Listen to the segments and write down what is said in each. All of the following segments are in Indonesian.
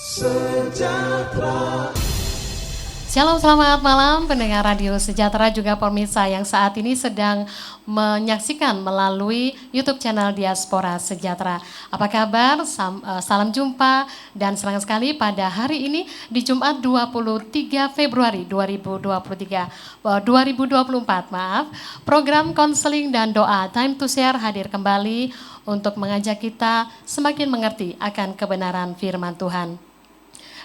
Sejahtera. Shalom, selamat malam pendengar Radio Sejahtera juga pemirsa yang saat ini sedang menyaksikan melalui YouTube channel Diaspora Sejahtera. Apa kabar? Salam jumpa dan senang sekali pada hari ini di Jumat 23 Februari 2024, program konseling dan doa Time to Share hadir kembali untuk mengajak kita semakin mengerti akan kebenaran firman Tuhan.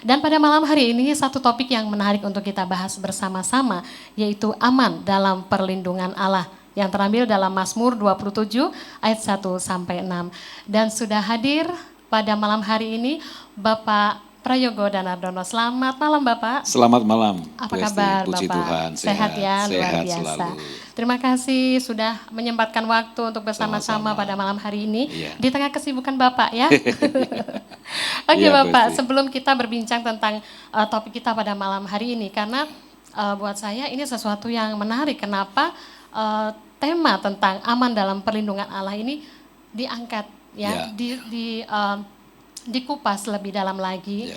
Dan pada malam hari ini satu topik yang menarik untuk kita bahas bersama-sama yaitu aman dalam perlindungan Allah yang terambil dalam Mazmur 27 ayat 1 sampai 6. Dan sudah hadir pada malam hari ini Bapak Prayogo Danardono. Selamat malam Bapak. Selamat malam. Apa kabar Puji Bapak? Tuhan, Sehat ya, luar biasa. Selalu. Terima kasih sudah menyempatkan waktu untuk bersama-sama pada malam hari ini di tengah kesibukan Bapak ya. Oke Bapak, sebelum kita berbincang tentang topik kita pada malam hari ini, karena buat saya ini sesuatu yang menarik. Kenapa tema tentang aman dalam perlindungan Allah ini diangkat ya, dikupas lebih dalam lagi.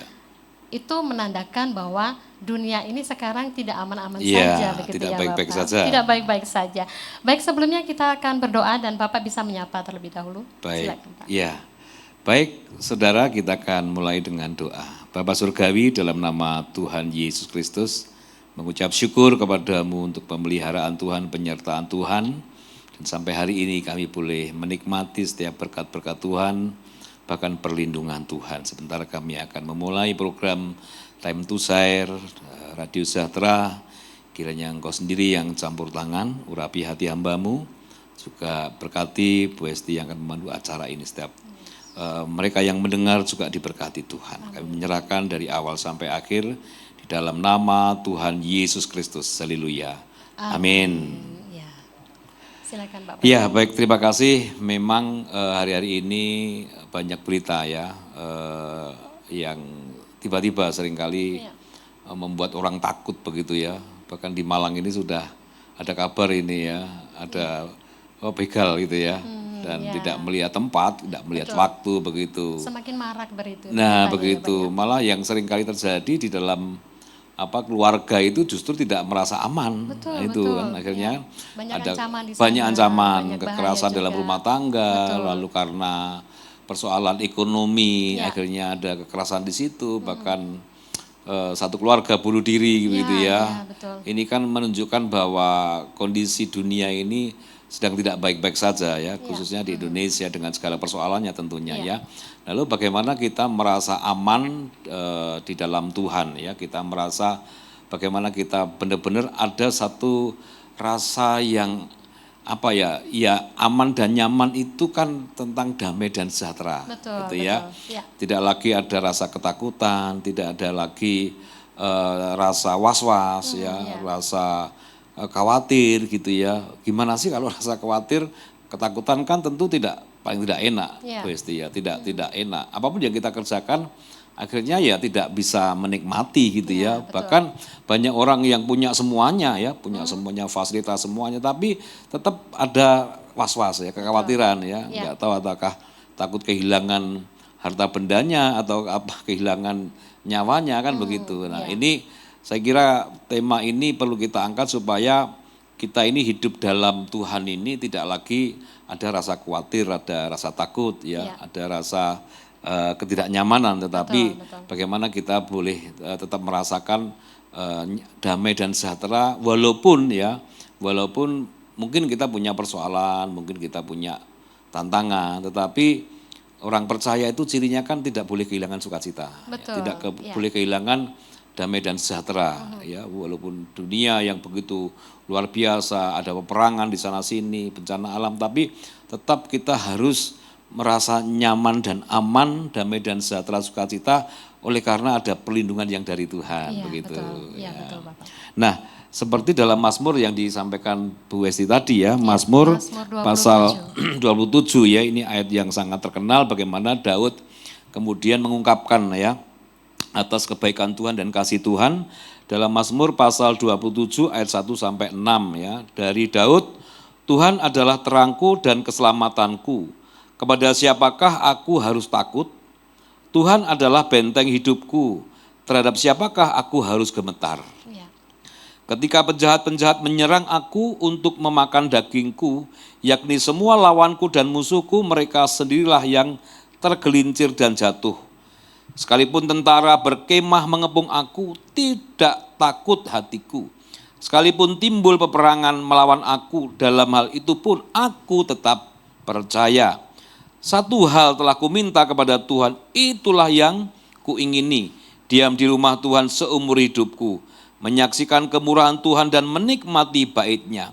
Itu menandakan bahwa dunia ini sekarang tidak aman-aman saja, begitu tidak ya baik-baik Bapak. saja. Tidak baik-baik saja. Baik, sebelumnya kita akan berdoa dan Bapak bisa menyapa terlebih dahulu. Baik, Silakan, Pak. ya. Baik, saudara, kita akan mulai dengan doa. Bapa Surgawi, dalam nama Tuhan Yesus Kristus, mengucap syukur kepadamu untuk pemeliharaan Tuhan, penyertaan Tuhan, dan sampai hari ini kami boleh menikmati setiap berkat-berkat Tuhan, bahkan perlindungan Tuhan. Sebentar kami akan memulai program Time to Share, Radio Sejahtera. Kiranya Engkau sendiri yang campur tangan, urapi hati hambamu, juga berkati Bu Esti yang akan memandu acara ini. Setiap mereka yang mendengar juga diberkati Tuhan. Kami menyerahkan dari awal sampai akhir di dalam nama Tuhan Yesus Kristus. Haleluya. Amin. Silakan Bapak. Ya, baik, terima kasih. Memang hari-hari ini banyak berita ya yang tiba-tiba seringkali membuat orang takut begitu ya. Bahkan di Malang ini sudah ada kabar ini ya, ada begal gitu ya. Dan tidak melihat tempat, tidak melihat waktu begitu. Semakin marak berita. Nah, begitu. Malah yang seringkali terjadi di dalam keluarga itu justru tidak merasa aman. Betul, nah, itu betul. kan akhirnya Banyak ada ancaman di sana, banyak ancaman, banyak kekerasan dalam juga. rumah tangga, Betul. lalu karena persoalan ekonomi akhirnya ada kekerasan di situ, bahkan satu keluarga bunuh diri gitu ya. Betul. Ini kan menunjukkan bahwa kondisi dunia ini sedang tidak baik-baik saja ya, khususnya di Indonesia dengan segala persoalannya tentunya ya. Lalu bagaimana kita merasa aman di dalam Tuhan ya, kita merasa bagaimana kita benar-benar ada satu rasa yang aman dan nyaman itu kan tentang damai dan sejahtera. Betul, gitu ya. Tidak lagi ada rasa ketakutan, tidak ada lagi rasa was-was rasa khawatir gitu ya. Gimana sih kalau rasa khawatir, ketakutan kan tentu paling tidak enak, tidak enak. Apapun yang kita kerjakan akhirnya ya tidak bisa menikmati gitu ya. Betul. Bahkan banyak orang yang punya semuanya ya, punya semuanya, fasilitas semuanya, tapi tetap ada was-was ya, kekhawatiran ya. Enggak tahu apakah takut kehilangan harta bendanya atau kehilangan nyawanya kan begitu. Nah, ini saya kira tema ini perlu kita angkat supaya kita ini hidup dalam Tuhan ini tidak lagi ada rasa khawatir, ada rasa takut ya, ada rasa ketidaknyamanan, tetapi bagaimana kita boleh tetap merasakan damai dan sejahtera walaupun mungkin kita punya persoalan, mungkin kita punya tantangan, tetapi orang percaya itu cirinya kan tidak boleh kehilangan sukacita, tidak boleh kehilangan damai dan sejahtera ya, walaupun dunia yang begitu luar biasa, ada peperangan di sana sini, bencana alam, tapi tetap kita harus merasa nyaman dan aman, damai dan sejahtera, sukacita oleh karena ada perlindungan yang dari Tuhan begitu. Betul, Bapak. Nah, seperti dalam Mazmur yang disampaikan Bu Esti tadi ya, Mazmur pasal 27 ya, ini ayat yang sangat terkenal bagaimana Daud kemudian mengungkapkan ya atas kebaikan Tuhan dan kasih Tuhan dalam Mazmur pasal 27 ayat 1 sampai 6 ya. Dari Daud, Tuhan adalah terangku dan keselamatanku. Kepada siapakah aku harus takut? Tuhan adalah benteng hidupku. Terhadap siapakah aku harus gemetar? Ya. Ketika penjahat-penjahat menyerang aku untuk memakan dagingku, yakni semua lawanku dan musuhku, mereka sendirilah yang tergelincir dan jatuh. Sekalipun tentara berkemah mengepung aku, tidak takut hatiku. Sekalipun timbul peperangan melawan aku, dalam hal itu pun aku tetap percaya. Satu hal telah kuminta kepada Tuhan, itulah yang kuingini, diam di rumah Tuhan seumur hidupku, menyaksikan kemurahan Tuhan dan menikmati bait-Nya.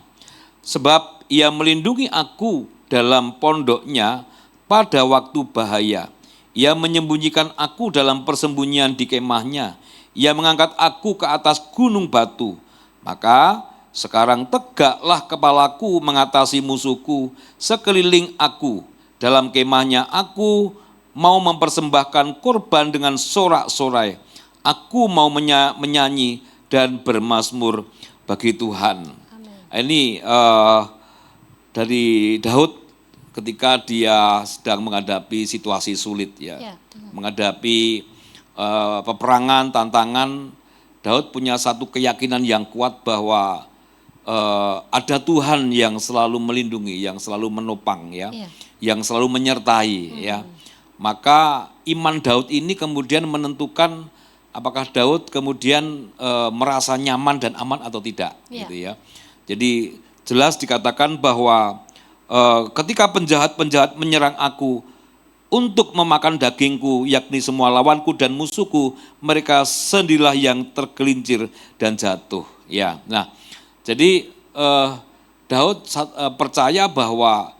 Sebab Ia melindungi aku dalam pondoknya pada waktu bahaya. Ia menyembunyikan aku dalam persembunyian di kemahnya. Ia mengangkat aku ke atas gunung batu. Maka sekarang tegaklah kepalaku mengatasi musuhku sekeliling aku. Dalam kemahnya aku mau mempersembahkan korban dengan sorak-sorai. Aku mau menyanyi dan bermazmur bagi Tuhan. Amin. Ini dari Daud ketika dia sedang menghadapi situasi sulit ya. Ya. Menghadapi peperangan, tantangan, Daud punya satu keyakinan yang kuat bahwa ada Tuhan yang selalu melindungi, yang selalu menopang ya, Iya. yang selalu menyertai ya. Maka iman Daud ini kemudian menentukan apakah Daud kemudian merasa nyaman dan aman atau tidak Iya. gitu ya. Jadi jelas dikatakan bahwa ketika penjahat-penjahat menyerang aku untuk memakan dagingku, yakni semua lawanku dan musuhku, mereka sendirilah yang tergelincir dan jatuh. Ya, nah, jadi Daud percaya bahwa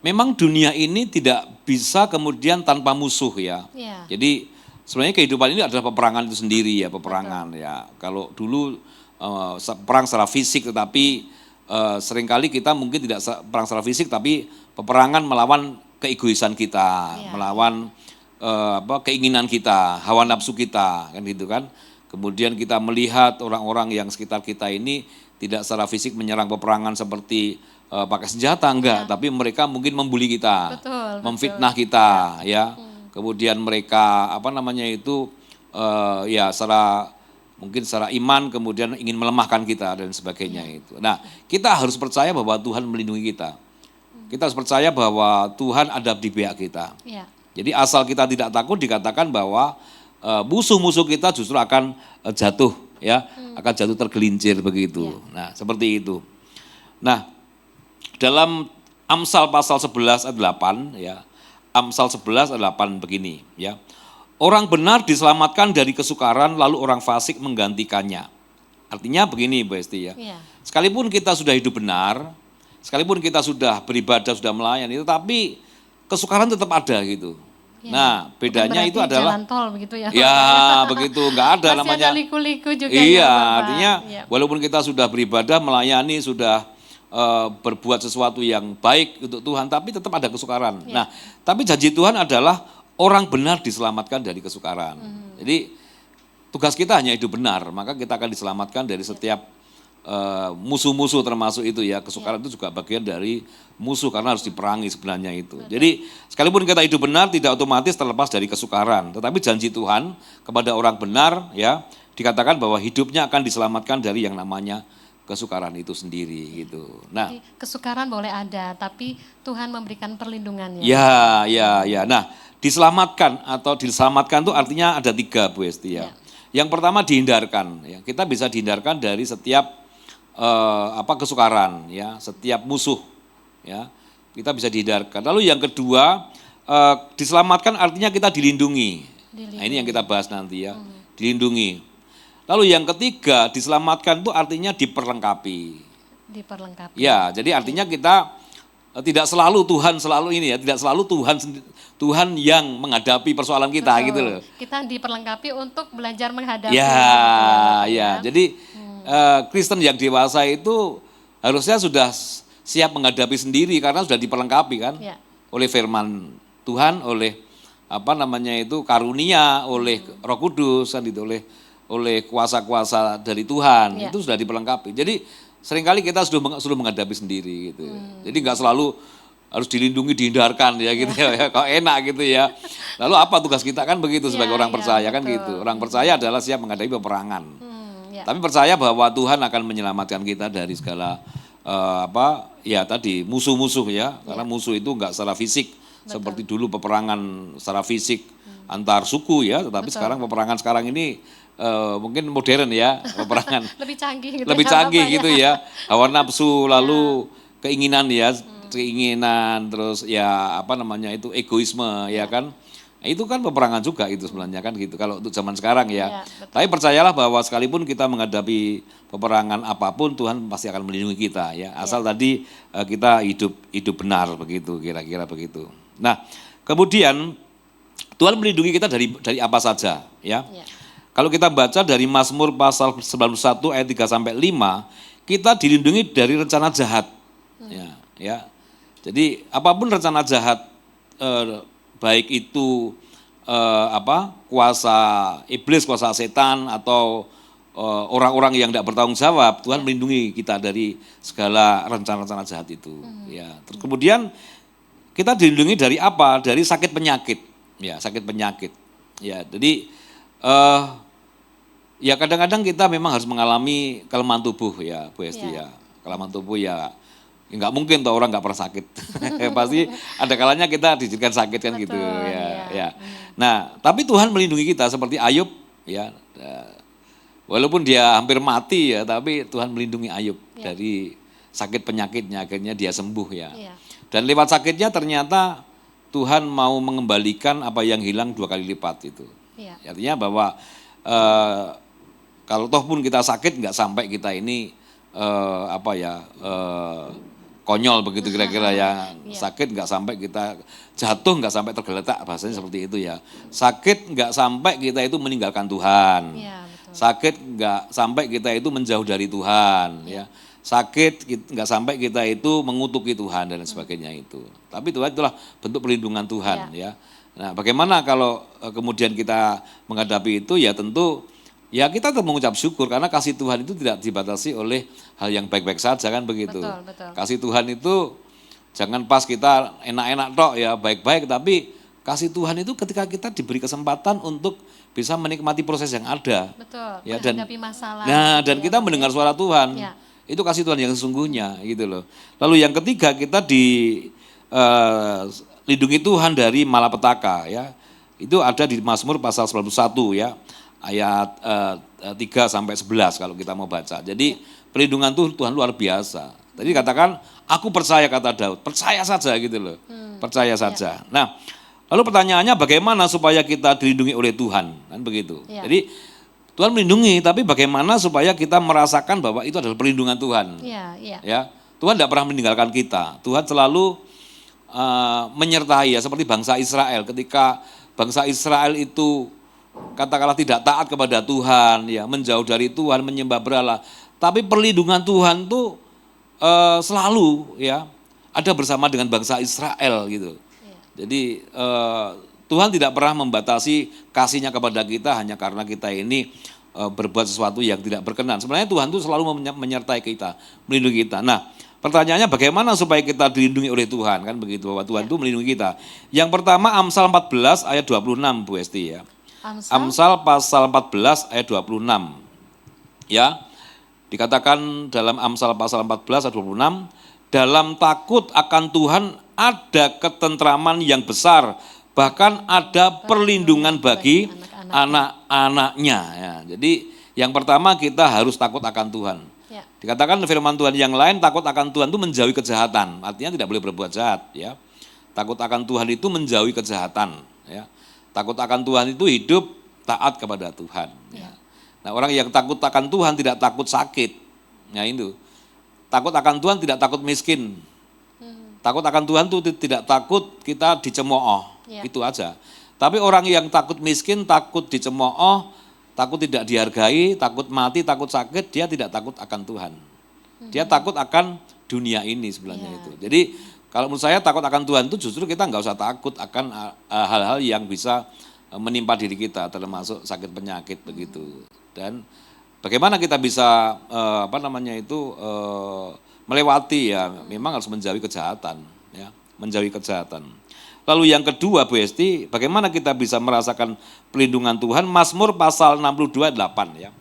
memang dunia ini tidak bisa kemudian tanpa musuh ya. Ya. Jadi sebenarnya kehidupan ini adalah peperangan itu sendiri ya, peperangan ya. Kalau dulu perang secara fisik, tetapi seringkali kita mungkin tidak perang secara fisik, tapi peperangan melawan keegoisan kita, Ya. melawan keinginan kita, hawa nafsu kita, kan gitu kan. Kemudian kita melihat orang-orang yang sekitar kita ini tidak secara fisik menyerang peperangan seperti pakai senjata, enggak, tapi mereka mungkin membuli kita, Betul, memfitnah kita, ya. Kemudian mereka ya mungkin secara iman kemudian ingin melemahkan kita dan sebagainya itu. Nah, kita harus percaya bahwa Tuhan melindungi kita. Kita harus percaya bahwa Tuhan ada di pihak kita. Ya. Jadi asal kita tidak takut, dikatakan bahwa musuh-musuh kita justru akan jatuh ya, akan jatuh tergelincir begitu. Nah, seperti itu. Nah, dalam Amsal pasal 11 ayat 8 ya. Amsal 11 ayat 8 begini ya. Orang benar diselamatkan dari kesukaran, lalu orang fasik menggantikannya. Artinya begini Bu Esti ya. Iya. Sekalipun kita sudah hidup benar, sekalipun kita sudah beribadah, sudah melayani, tetapi kesukaran tetap ada gitu. Ya. Nah, bedanya Bukan itu berarti adalah jalan tol begitu ya. ya begitu, nggak ada Masih namanya. ada liku-liku juga Iya, ya, Bapak. artinya Ya. walaupun kita sudah beribadah, melayani, sudah berbuat sesuatu yang baik untuk Tuhan, tapi tetap ada kesukaran. Ya. Nah, tapi janji Tuhan adalah orang benar diselamatkan dari kesukaran. Jadi tugas kita hanya hidup benar, maka kita akan diselamatkan dari setiap musuh-musuh, termasuk itu ya. Kesukaran itu juga bagian dari musuh karena harus diperangi sebenarnya itu. Jadi sekalipun kita hidup benar tidak otomatis terlepas dari kesukaran, tetapi janji Tuhan kepada orang benar ya, dikatakan bahwa hidupnya akan diselamatkan dari yang namanya kesukaran itu sendiri gitu. Nah, Jadi, kesukaran boleh ada, tapi Tuhan memberikan perlindungannya. ya. Nah, diselamatkan atau diselamatkan itu artinya ada 3 Bu Esti ya. Yang pertama dihindarkan ya. Kita bisa dihindarkan dari setiap kesukaran ya, setiap musuh ya. Kita bisa dihindarkan. Lalu yang kedua, diselamatkan artinya kita dilindungi. Nah, ini yang kita bahas nanti ya. Dilindungi. Lalu yang ketiga, diselamatkan itu artinya diperlengkapi. Diperlengkapi. Ya, jadi artinya kita tidak selalu Tuhan selalu ini ya, tidak selalu Tuhan yang menghadapi persoalan kita. Betul. Gitu loh. Kita diperlengkapi untuk belajar menghadapi. Ya. Jadi Kristen yang dewasa itu harusnya sudah siap menghadapi sendiri karena sudah diperlengkapi kan, Ya. oleh firman Tuhan, oleh karunia, oleh Roh Kudus kan itu, oleh kuasa-kuasa dari Tuhan, Ya. itu sudah diperlengkapi. Jadi seringkali kita sudah menghadapi sendiri gitu. Jadi nggak selalu harus dilindungi, dihindarkan ya gitu ya. Kok enak gitu ya. Lalu apa tugas kita kan begitu sebagai orang percaya kan betul. gitu. Orang percaya adalah siap menghadapi peperangan. Ya. Tapi percaya bahwa Tuhan akan menyelamatkan kita dari segala tadi musuh-musuh ya. Karena musuh itu enggak secara fisik seperti dulu peperangan secara fisik antar suku ya, tetapi sekarang peperangan sekarang ini mungkin modern ya, peperangan Lebih canggih gitu. lebih canggih gitu ya. Hawa nafsu lalu keinginan ya, keinginan terus ya itu egoisme ya kan. Itu kan peperangan juga itu sebenarnya kan gitu kalau untuk zaman sekarang ya. Tapi percayalah bahwa sekalipun kita menghadapi peperangan apapun Tuhan pasti akan melindungi kita ya. Asal tadi kita hidup benar begitu kira-kira begitu. Nah, kemudian Tuhan melindungi kita dari apa saja ya. Kalau kita baca dari Mazmur pasal 91 ayat 3 sampai 5, kita dilindungi dari rencana jahat. Ya. Jadi apapun rencana jahat baik itu kuasa iblis, kuasa setan atau orang-orang yang tidak bertanggung jawab, Tuhan melindungi kita dari segala rencana-rencana jahat itu. Ya. Terus kemudian kita dilindungi dari apa? Dari sakit penyakit. Ya, sakit penyakit. Ya, jadi ya kadang-kadang kita memang harus mengalami kelemahan tubuh ya, Bu Esti ya. Kelemahan tubuh ya nggak mungkin tuh orang nggak pernah sakit. Pasti ada kalanya kita dijadikan sakit kan. Betul, gitu ya. Nah, tapi Tuhan melindungi kita seperti Ayub ya. Walaupun dia hampir mati ya, tapi Tuhan melindungi Ayub dari sakit penyakitnya, akhirnya dia sembuh ya. Dan lewat sakitnya ternyata Tuhan mau mengembalikan apa yang hilang 2 kali lipat itu. Artinya bahwa kalau toh pun kita sakit nggak sampai kita ini konyol begitu kira-kira ya. Sakit nggak sampai kita jatuh, nggak sampai tergeletak, bahasanya seperti itu ya. Sakit nggak sampai kita itu meninggalkan Tuhan. Sakit nggak sampai kita itu menjauh dari Tuhan ya. Sakit nggak sampai kita itu mengutuki Tuhan dan sebagainya itu. Tapi Tuhan itulah bentuk perlindungan Tuhan ya. Nah, bagaimana kalau kemudian kita menghadapi itu ya tentu ya kita tetap mengucap syukur karena kasih Tuhan itu tidak dibatasi oleh hal yang baik-baik saja kan begitu. Betul. Kasih Tuhan itu jangan pas kita enak-enak tok ya baik-baik, tapi kasih Tuhan itu ketika kita diberi kesempatan untuk bisa menikmati proses yang ada. Betul. Ya, menghadapi masalah. Nah, dan kita mendengar suara Tuhan. Itu kasih Tuhan yang sesungguhnya gitu loh. Lalu yang ketiga kita dilindungi Tuhan dari malapetaka ya. Itu ada di Mazmur pasal 91 ya. Ayat 3 sampai 11 kalau kita mau baca. Jadi perlindungan Tuhan luar biasa. Tadi katakan aku percaya kata Daud, percaya saja gitu loh. Percaya saja. Nah, lalu pertanyaannya bagaimana supaya kita dilindungi oleh Tuhan? Kan begitu. Jadi Tuhan melindungi, tapi bagaimana supaya kita merasakan bahwa itu adalah perlindungan Tuhan? Ya, Tuhan tidak pernah meninggalkan kita. Tuhan selalu menyertai ya, seperti bangsa Israel. Ketika bangsa Israel itu katakanlah tidak taat kepada Tuhan, ya menjauh dari Tuhan, menyembah berhala. Tapi perlindungan Tuhan tuh selalu ya ada bersama dengan bangsa Israel gitu. Jadi Tuhan tidak pernah membatasi kasih-Nya kepada kita hanya karena kita ini berbuat sesuatu yang tidak berkenan. Sebenarnya Tuhan tuh selalu menyertai kita, melindungi kita. Nah, pertanyaannya bagaimana supaya kita dilindungi oleh Tuhan kan begitu, bahwa Tuhan itu melindungi kita. Yang pertama Amsal 14 ayat 26 Bu Esti ya. Amsal pasal 14 ayat 26. Ya. Dikatakan dalam Amsal pasal 14 ayat 26, dalam takut akan Tuhan ada ketentraman yang besar, bahkan ada perlindungan bagi anak-anaknya. Ya, jadi yang pertama kita harus takut akan Tuhan. Dikatakan firman Tuhan yang lain, takut akan Tuhan itu menjauhi kejahatan. Artinya tidak boleh berbuat jahat. Ya. Takut akan Tuhan itu menjauhi kejahatan. Ya. Takut akan Tuhan itu hidup taat kepada Tuhan. Ya. Nah, orang yang takut akan Tuhan tidak takut sakit. Ya itu. Takut akan Tuhan tidak takut miskin. Takut akan Tuhan itu tidak takut kita dicemooh. Itu aja. Tapi orang yang takut miskin, takut dicemooh, takut tidak dihargai, takut mati, takut sakit, dia tidak takut akan Tuhan. Dia takut akan dunia ini sebenarnya itu. Jadi kalau menurut saya takut akan Tuhan itu justru kita nggak usah takut akan hal-hal yang bisa menimpa diri kita, termasuk sakit penyakit begitu. Dan bagaimana kita bisa melewati ya, memang harus menjauhi kejahatan. Ya. menjauhi kejahatan. Lalu yang kedua Bu Esti, bagaimana kita bisa merasakan pelindungan Tuhan? Mazmur pasal 62 ayat 8 ya.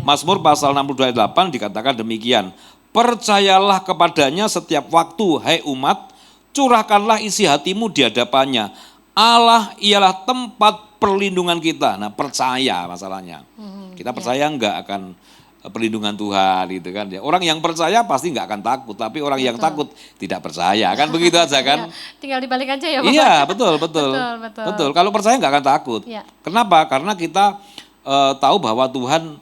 Mazmur pasal 62 ayat 8 dikatakan demikian. Percayalah kepadanya setiap waktu, hai umat, curahkanlah isi hatimu di hadapannya. Allah ialah tempat perlindungan kita. Nah, percaya masalahnya. Kita percaya enggak akan perlindungan Tuhan gitu kan ya. Orang yang percaya pasti enggak akan takut, tapi orang yang takut tidak percaya kan begitu aja kan. Tinggal dibalik aja ya Bapak. Iya, betul. Betul. Kalau percaya enggak akan takut. Ya. Kenapa? Karena kita tahu bahwa Tuhan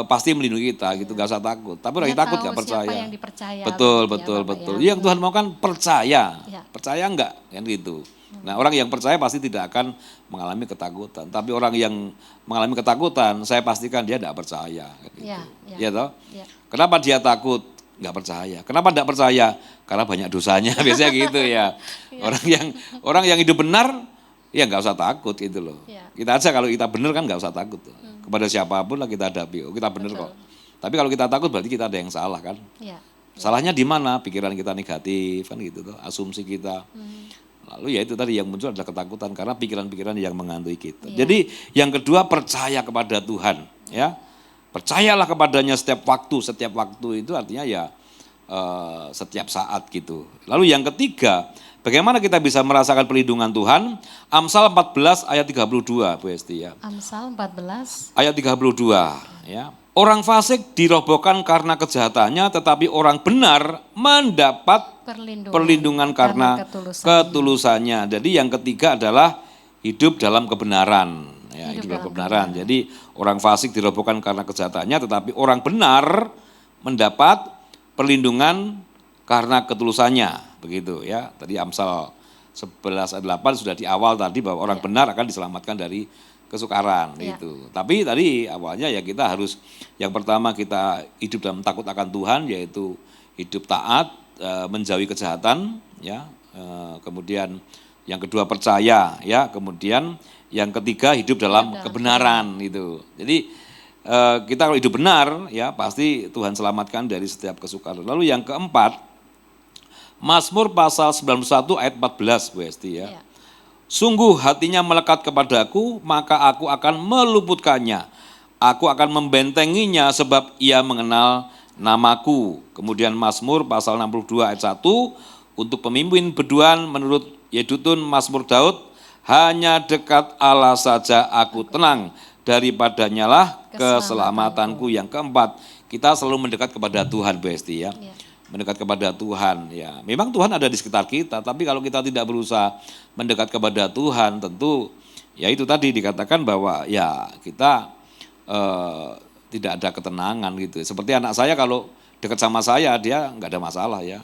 pasti melindungi kita gitu, enggak usah takut. Tapi orang yang takut enggak percaya. Siapa yang dipercaya. Betul. Yang Tuhan mau kan percaya. Ya. Percaya enggak kan gitu. Nah, orang yang percaya pasti tidak akan mengalami ketakutan. Tapi orang yang mengalami ketakutan, saya pastikan dia tidak percaya. Gitu. Ya toh? Ya. Kenapa dia takut? Nggak percaya. Kenapa tidak percaya? Karena banyak dosanya, biasanya gitu ya. Orang yang hidup benar, ya nggak usah takut gitu loh. Ya. Kita aja kalau kita benar kan nggak usah takut. Kepada siapapun lah kita hadapi. Kita benar kok. Tapi kalau kita takut berarti kita ada yang salah kan. Ya. Salahnya di mana? Pikiran kita negatif kan gitu tuh, asumsi kita. Lalu ya itu tadi yang muncul adalah ketakutan karena pikiran-pikiran yang menghantui kita. Ya. Jadi yang kedua percaya kepada Tuhan, ya. Percayalah kepadanya setiap waktu itu artinya ya setiap saat gitu. Lalu yang ketiga, bagaimana kita bisa merasakan perlindungan Tuhan? Amsal 14 ayat 32, Bu Esti ya. Amsal 14 ayat 32 ya. Orang fasik dirobohkan karena kejahatannya, tetapi orang benar mendapat perlindungan karena ketulusannya. Jadi yang ketiga adalah hidup dalam kebenaran. Ya, hidup dalam kebenaran. Jadi orang fasik dirobohkan karena kejahatannya, tetapi orang benar mendapat perlindungan karena ketulusannya. Begitu ya. Tadi Amsal 11 ayat 8 sudah di awal tadi bahwa orang benar akan diselamatkan dari kesukaran itu. Tapi tadi awalnya ya kita harus yang pertama kita hidup dalam takut akan Tuhan, yaitu hidup taat, menjauhi kejahatan ya. Kemudian yang kedua percaya ya, kemudian yang ketiga hidup dalam kebenaran itu. Jadi kita kalau hidup benar ya pasti Tuhan selamatkan dari setiap kesukaran. Lalu yang keempat, Mazmur pasal 91 ayat 14 Bu Esti ya. Sungguh hatinya melekat kepadaku, maka aku akan meluputkannya. Aku akan membentenginya sebab ia mengenal namaku. Kemudian Mazmur pasal 62 ayat 1, untuk pemimpin beduan menurut Yedutun Mazmur Daud, hanya dekat Allah saja aku tenang, daripadanya lah keselamatanku. Yang keempat, kita selalu mendekat kepada Tuhan Bu Esti ya. Mendekat kepada Tuhan ya. Memang Tuhan ada di sekitar kita, tapi kalau kita tidak berusaha mendekat kepada Tuhan, tentu ya itu tadi dikatakan bahwa ya kita tidak ada ketenangan gitu. Seperti anak saya kalau dekat sama saya dia nggak ada masalah ya.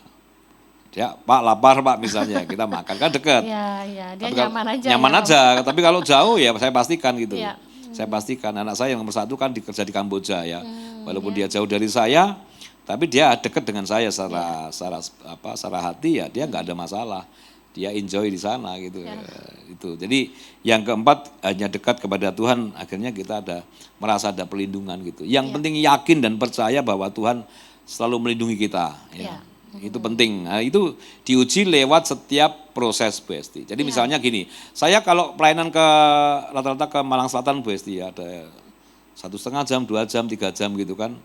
Dia Pak lapar Pak misalnya kita makan kan dekat. Iya, dia tapi nyaman aja. Nyaman ya, aja. Tapi kalau jauh ya saya pastikan gitu. Ya. Saya pastikan anak saya yang nomor 1 kan kerja di Kamboja ya. Walaupun dia jauh dari saya, tapi dia dekat dengan saya secara hati ya dia nggak ada masalah, dia enjoy di sana gitu. Itu. Jadi yang keempat hanya dekat kepada Tuhan, akhirnya kita merasa ada perlindungan gitu. Yang penting yakin dan percaya bahwa Tuhan selalu melindungi kita. Ya. Itu penting. Nah, itu diuji lewat setiap proses Bu Esti. Jadi misalnya gini, saya kalau pelayanan ke rata-rata ke Malang Selatan Bu Esti ya, ada 1,5 jam, 2 jam, 3 jam gitu kan.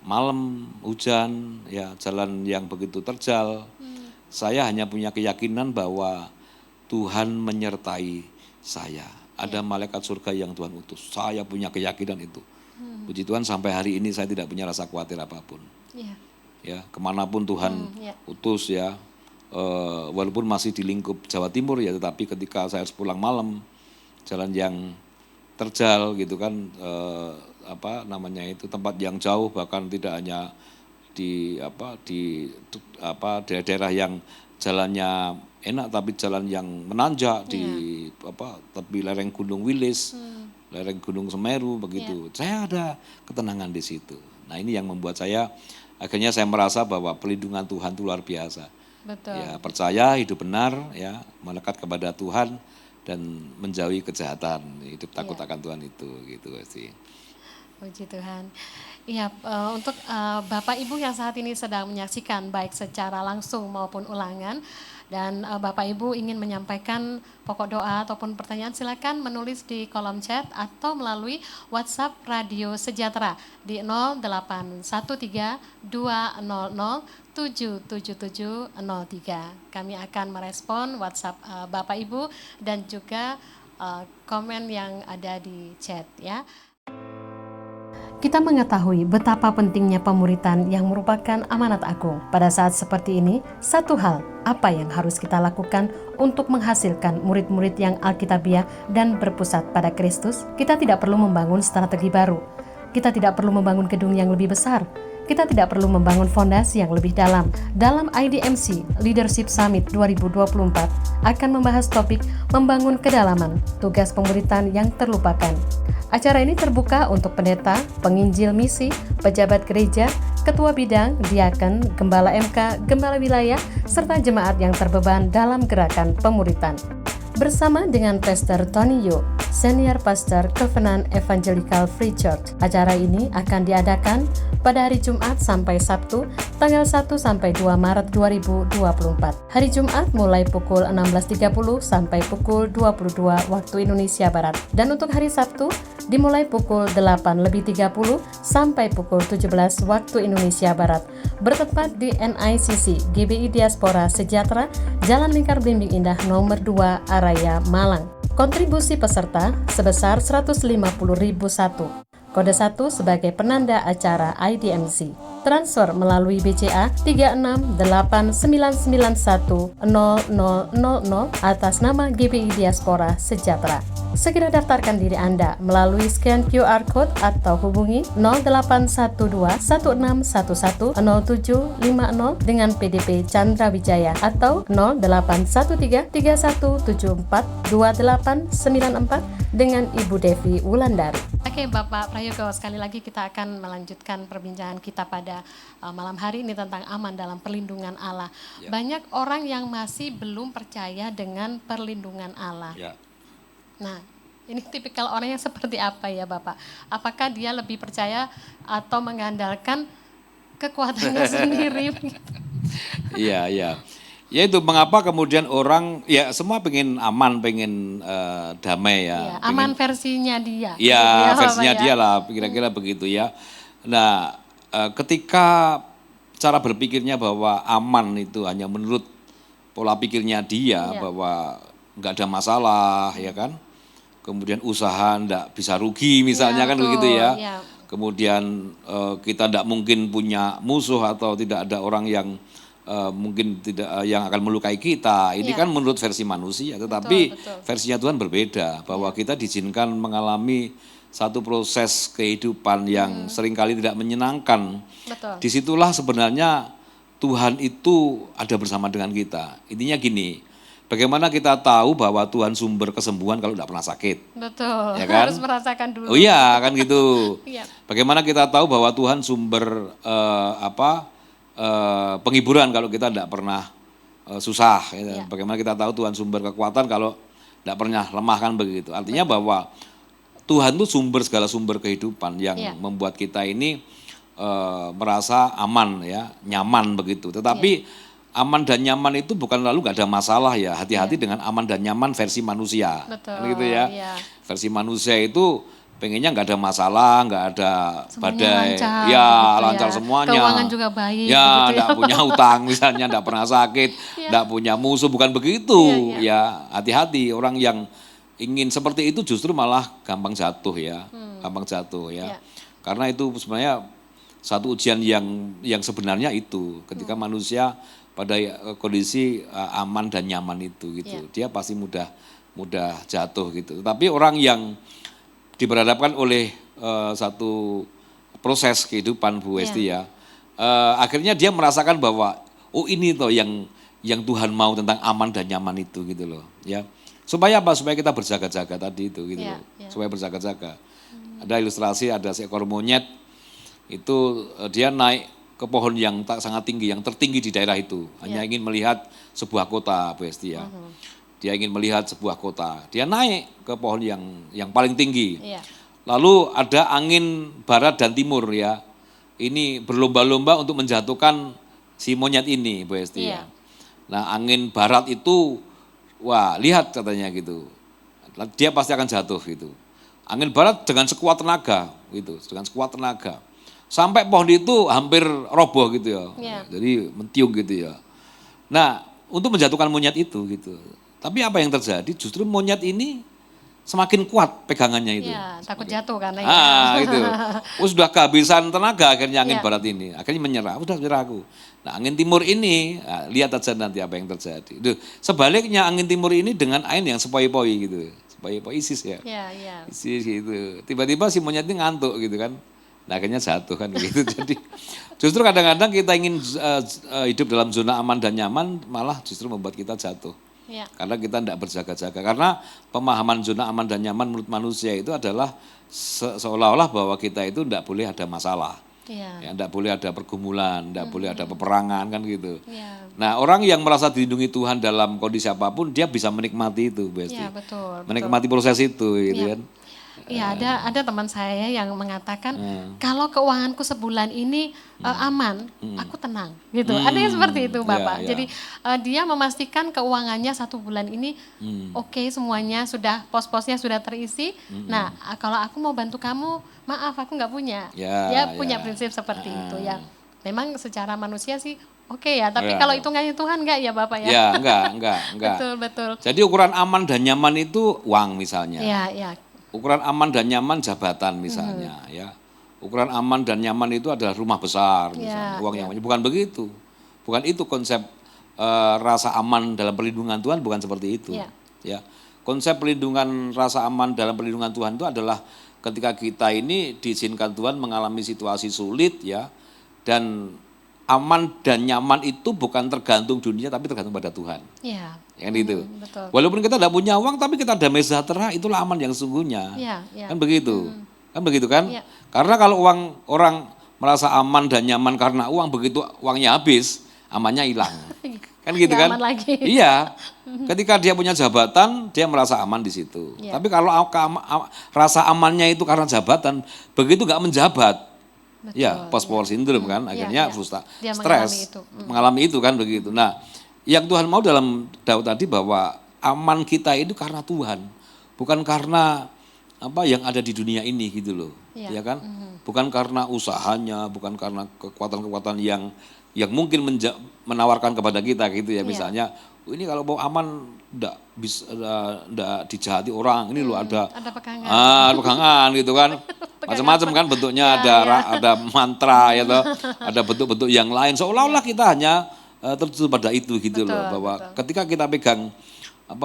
Malam hujan ya, jalan yang begitu terjal. Saya hanya punya keyakinan bahwa Tuhan menyertai saya. Ada malaikat surga yang Tuhan utus. Saya punya keyakinan itu. Puji Tuhan sampai hari ini saya tidak punya rasa khawatir apapun. Ya, kemanapun Tuhan utus ya, walaupun masih di lingkup Jawa Timur ya, tetapi ketika saya harus pulang malam, jalan yang terjal gitu kan, tempat yang jauh, bahkan tidak hanya di daerah-daerah yang jalannya enak, tapi jalan yang menanjak di tepi lereng Gunung Wilis, lereng Gunung Semeru begitu. Saya ada ketenangan di situ. Nah, ini yang membuat saya akhirnya saya merasa bahwa perlindungan Tuhan itu luar biasa. Betul. Ya, percaya, hidup benar ya, melekat kepada Tuhan dan menjauhi kejahatan, hidup takut akan Tuhan itu gitu sih. Puji Tuhan. Iya, untuk Bapak Ibu yang saat ini sedang menyaksikan baik secara langsung maupun ulangan, dan Bapak Ibu ingin menyampaikan pokok doa ataupun pertanyaan, silakan menulis di kolom chat atau melalui WhatsApp Radio Sejahtera di 0813-200-77703. Kami akan merespon WhatsApp Bapak Ibu dan juga komen yang ada di chat ya. Kita mengetahui betapa pentingnya pemuritan yang merupakan amanat agung. Pada saat seperti ini, satu hal, apa yang harus kita lakukan untuk menghasilkan murid-murid yang alkitabiah dan berpusat pada Kristus? Kita tidak perlu membangun strategi baru. Kita tidak perlu membangun gedung yang lebih besar. Kita tidak perlu membangun fondasi yang lebih dalam. Dalam IDMC Leadership Summit 2024 akan membahas topik membangun kedalaman, tugas pemuritan yang terlupakan. Acara ini terbuka untuk pendeta, penginjil misi, pejabat gereja, ketua bidang, diaken, gembala MK, gembala wilayah, serta jemaat yang terbeban dalam gerakan pemuritan. Bersama dengan Pastor Tony Yu, Senior Pastor Covenant Evangelical Free Church. Acara ini akan diadakan pada hari Jumat sampai Sabtu, tanggal 1 sampai 2 Maret 2024. Hari Jumat mulai pukul 16.30 sampai pukul 22 waktu Indonesia Barat. Dan untuk hari Sabtu dimulai pukul 8.30 sampai pukul 17 waktu Indonesia Barat. Bertempat di NICC GBI Diaspora Sejahtera, Jalan Lingkar Blimbing Indah nomor 2 Araya Malang. Kontribusi peserta sebesar 150.001. Kode 1 sebagai penanda acara IDMC. Transfer melalui BCA 3689910000 atas nama GBI Diaspora Sejahtera. Segera daftarkan diri Anda melalui scan QR Code atau hubungi 0812-1611-0750 dengan PDP Chandra Wijaya atau 0813-3174-2894 dengan Ibu Devi Wulandari. Oke Bapak Prayogo, sekali lagi kita akan melanjutkan perbincangan kita pada malam hari ini tentang aman dalam perlindungan Allah. Ya. Banyak orang yang masih belum percaya dengan perlindungan Allah. Ya. Nah, ini tipikal orang yang seperti apa ya Bapak? Apakah dia lebih percaya atau mengandalkan kekuatannya sendiri? Iya, iya. Ya itu mengapa kemudian orang, ya semua pengen aman, pengen damai ya. Ya aman versinya dia. Ya versinya dia lah, kira-kira begitu ya. Nah ketika cara berpikirnya bahwa aman itu hanya menurut pola pikirnya dia, ya. Bahwa nggak ada masalah ya kan. Kemudian usaha nggak bisa rugi misalnya ya, kan begitu ya. Ya. Kemudian kita nggak mungkin punya musuh atau tidak ada orang yang mungkin tidak yang akan melukai kita. Ini kan menurut versi manusia, tetapi betul. Versinya Tuhan berbeda, bahwa kita diizinkan mengalami satu proses kehidupan yang seringkali tidak menyenangkan. Betul. Disitulah sebenarnya Tuhan itu ada bersama dengan kita. Intinya gini, bagaimana kita tahu bahwa Tuhan sumber kesembuhan kalau tidak pernah sakit? Betul, ya kan? Harus merasakan dulu. Oh iya, kan gitu. Bagaimana kita tahu bahwa Tuhan sumber penghiburan kalau kita tidak pernah susah. Ya. Bagaimana kita tahu Tuhan sumber kekuatan kalau tidak pernah lemah, kan begitu. Artinya bahwa Tuhan itu sumber segala sumber kehidupan yang membuat kita ini merasa aman ya, nyaman begitu. Tetapi aman dan nyaman itu bukan lalu nggak ada masalah ya. Hati-hati dengan aman dan nyaman versi manusia. Betul. Gitu ya. Versi manusia itu pengennya nggak ada masalah, nggak ada badai, lancar, ya lancar semuanya. Keuangan juga baik. Ya, nggak punya utang misalnya, nggak pernah sakit, nggak punya musuh, bukan begitu. Ya, hati-hati orang yang ingin seperti itu justru malah gampang jatuh ya, gampang jatuh ya. Karena itu sebenarnya satu ujian yang sebenarnya itu ketika manusia pada kondisi aman dan nyaman itu gitu, dia pasti mudah jatuh gitu. Tapi orang yang diberhadapkan oleh satu proses kehidupan Bu Esti ya, akhirnya dia merasakan bahwa oh ini toh yang Tuhan mau tentang aman dan nyaman itu gitu loh ya. Supaya apa? Supaya kita berjaga-jaga tadi itu gitu loh. Supaya berjaga-jaga. Ada ilustrasi, ada seekor monyet itu dia naik ke pohon yang sangat tinggi, yang tertinggi di daerah itu, hanya ingin melihat sebuah kota Bu Esti ya. Dia ingin melihat sebuah kota. Dia naik ke pohon yang paling tinggi. Lalu ada angin barat dan timur ya. Ini berlomba-lomba untuk menjatuhkan si monyet ini, Bu Esti ya. Iya. Nah, angin barat itu, wah lihat katanya gitu, dia pasti akan jatuh gitu. Angin barat dengan sekuat tenaga gitu, dengan sekuat tenaga. Sampai pohon itu hampir roboh gitu ya. Iya. Jadi mentiung gitu ya. Nah, untuk menjatuhkan monyet itu gitu. Tapi apa yang terjadi? Justru monyet ini semakin kuat pegangannya itu. Iya, takut jatuh karena ya. Gitu. Sudah kehabisan tenaga akhirnya angin Iya. barat ini. Akhirnya menyerah, udah menyerah aku. Nah, angin timur ini, nah, lihat aja nanti apa yang terjadi. Duh, sebaliknya angin timur ini dengan angin yang sepoi-poi gitu. Sepoi-poi ISIS ya. Iya, iya. ISIS gitu. Tiba-tiba si monyet ini ngantuk gitu kan. Nah, akhirnya jatuh kan gitu. Jadi justru kadang-kadang kita ingin hidup dalam zona aman dan nyaman, malah justru membuat kita jatuh. Iya. Karena kita tidak berjaga-jaga. Karena pemahaman zona aman dan nyaman menurut manusia itu adalah seolah-olah bahwa kita itu tidak boleh ada masalah. Iya. Ya, tidak boleh ada pergumulan, tidak boleh ada peperangan kan gitu. Iya. Nah, orang yang merasa dilindungi Tuhan dalam kondisi apapun, dia bisa menikmati itu, Bu Esti. Iya, betul. Menikmati proses itu gitu Iya. kan. Iya, ada teman saya yang mengatakan kalau keuanganku sebulan ini aman, aku tenang gitu. Ada yang seperti itu, Bapak. iya. Jadi dia memastikan keuangannya 1 bulan ini oke, semuanya sudah pos-posnya sudah terisi. Nah, kalau aku mau bantu kamu, maaf aku nggak punya. Ya, Dia punya ya. prinsip seperti itu ya. Memang secara manusia sih oke ya, tapi Ya, kalau ya. hitungannya Tuhan enggak ya, Bapak ya? Ya, enggak. Betul, betul. Jadi ukuran aman dan nyaman itu uang misalnya. Iya, iya. Ukuran aman dan nyaman jabatan misalnya ya. Ukuran aman dan nyaman itu adalah rumah besar misalnya, Ya, uang yang banyak. Bukan begitu. Bukan itu konsep rasa aman dalam perlindungan Tuhan, bukan seperti itu. Ya. Ya. Konsep perlindungan rasa aman dalam perlindungan Tuhan itu adalah ketika kita ini diizinkan Tuhan mengalami situasi sulit ya, dan aman dan nyaman itu bukan tergantung dunia tapi tergantung pada Tuhan. Iya. Kan itu. Betul. Walaupun kita tidak punya uang tapi kita damai sejahtera, itulah aman yang sesungguhnya. Iya, iya. Kan begitu. Kan begitu kan? Iya. Karena kalau orang merasa aman dan nyaman karena uang, begitu uangnya habis, amannya hilang. Kan gitu Nggak kan? aman lagi. Iya. Ketika dia punya jabatan, dia merasa aman di situ. Iya. Tapi kalau rasa amannya itu karena jabatan, begitu nggak menjabat, Betul, ya post-war syndrome kan, Iya, akhirnya iya. Dia stres, mengalami itu. mengalami itu kan begitu. Nah, yang Tuhan mau dalam Daud tadi bahwa aman kita itu karena Tuhan, bukan karena apa yang ada di dunia ini gitu loh, Iya. ya kan? Bukan karena usahanya, bukan karena kekuatan-kekuatan yang mungkin menawarkan kepada kita gitu ya, Iya. misalnya ini kalau mau aman enggak bisa enggak dijahati orang, ini loh ada Ada pegangan. pegangan gitu kan. Macam-macam kan bentuknya, ada mantra ya toh, ada bentuk-bentuk yang lain. Seolah-olah kita hanya tertuju pada itu gitu loh, Betul, bahwa betul. ketika kita pegang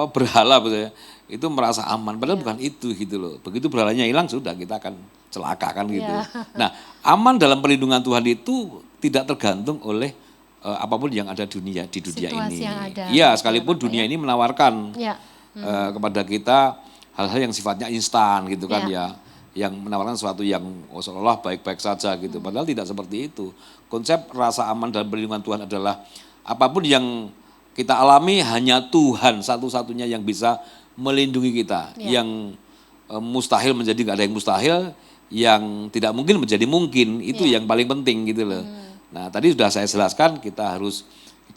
berhala gitu ya, itu merasa aman, padahal bukan itu gitu loh. Begitu berhalanya hilang sudah kita akan celaka kan gitu. Iya. Nah, aman dalam perlindungan Tuhan itu tidak tergantung oleh apapun yang ada di dunia Situasi ini. yang ada. Iya, Betul, sekalipun Bapak, dunia ya. ini menawarkan Iya. kepada kita hal-hal yang sifatnya instan gitu kan Ya. ya, yang menawarkan sesuatu yang seolah-olah baik-baik saja gitu, padahal tidak seperti itu. Konsep rasa aman dalam perlindungan Tuhan adalah apapun yang kita alami hanya Tuhan satu-satunya yang bisa melindungi kita, Ya. yang mustahil menjadi nggak ada yang mustahil, yang tidak mungkin menjadi mungkin, itu Ya. yang paling penting gitu loh. Nah, tadi sudah saya jelaskan, kita harus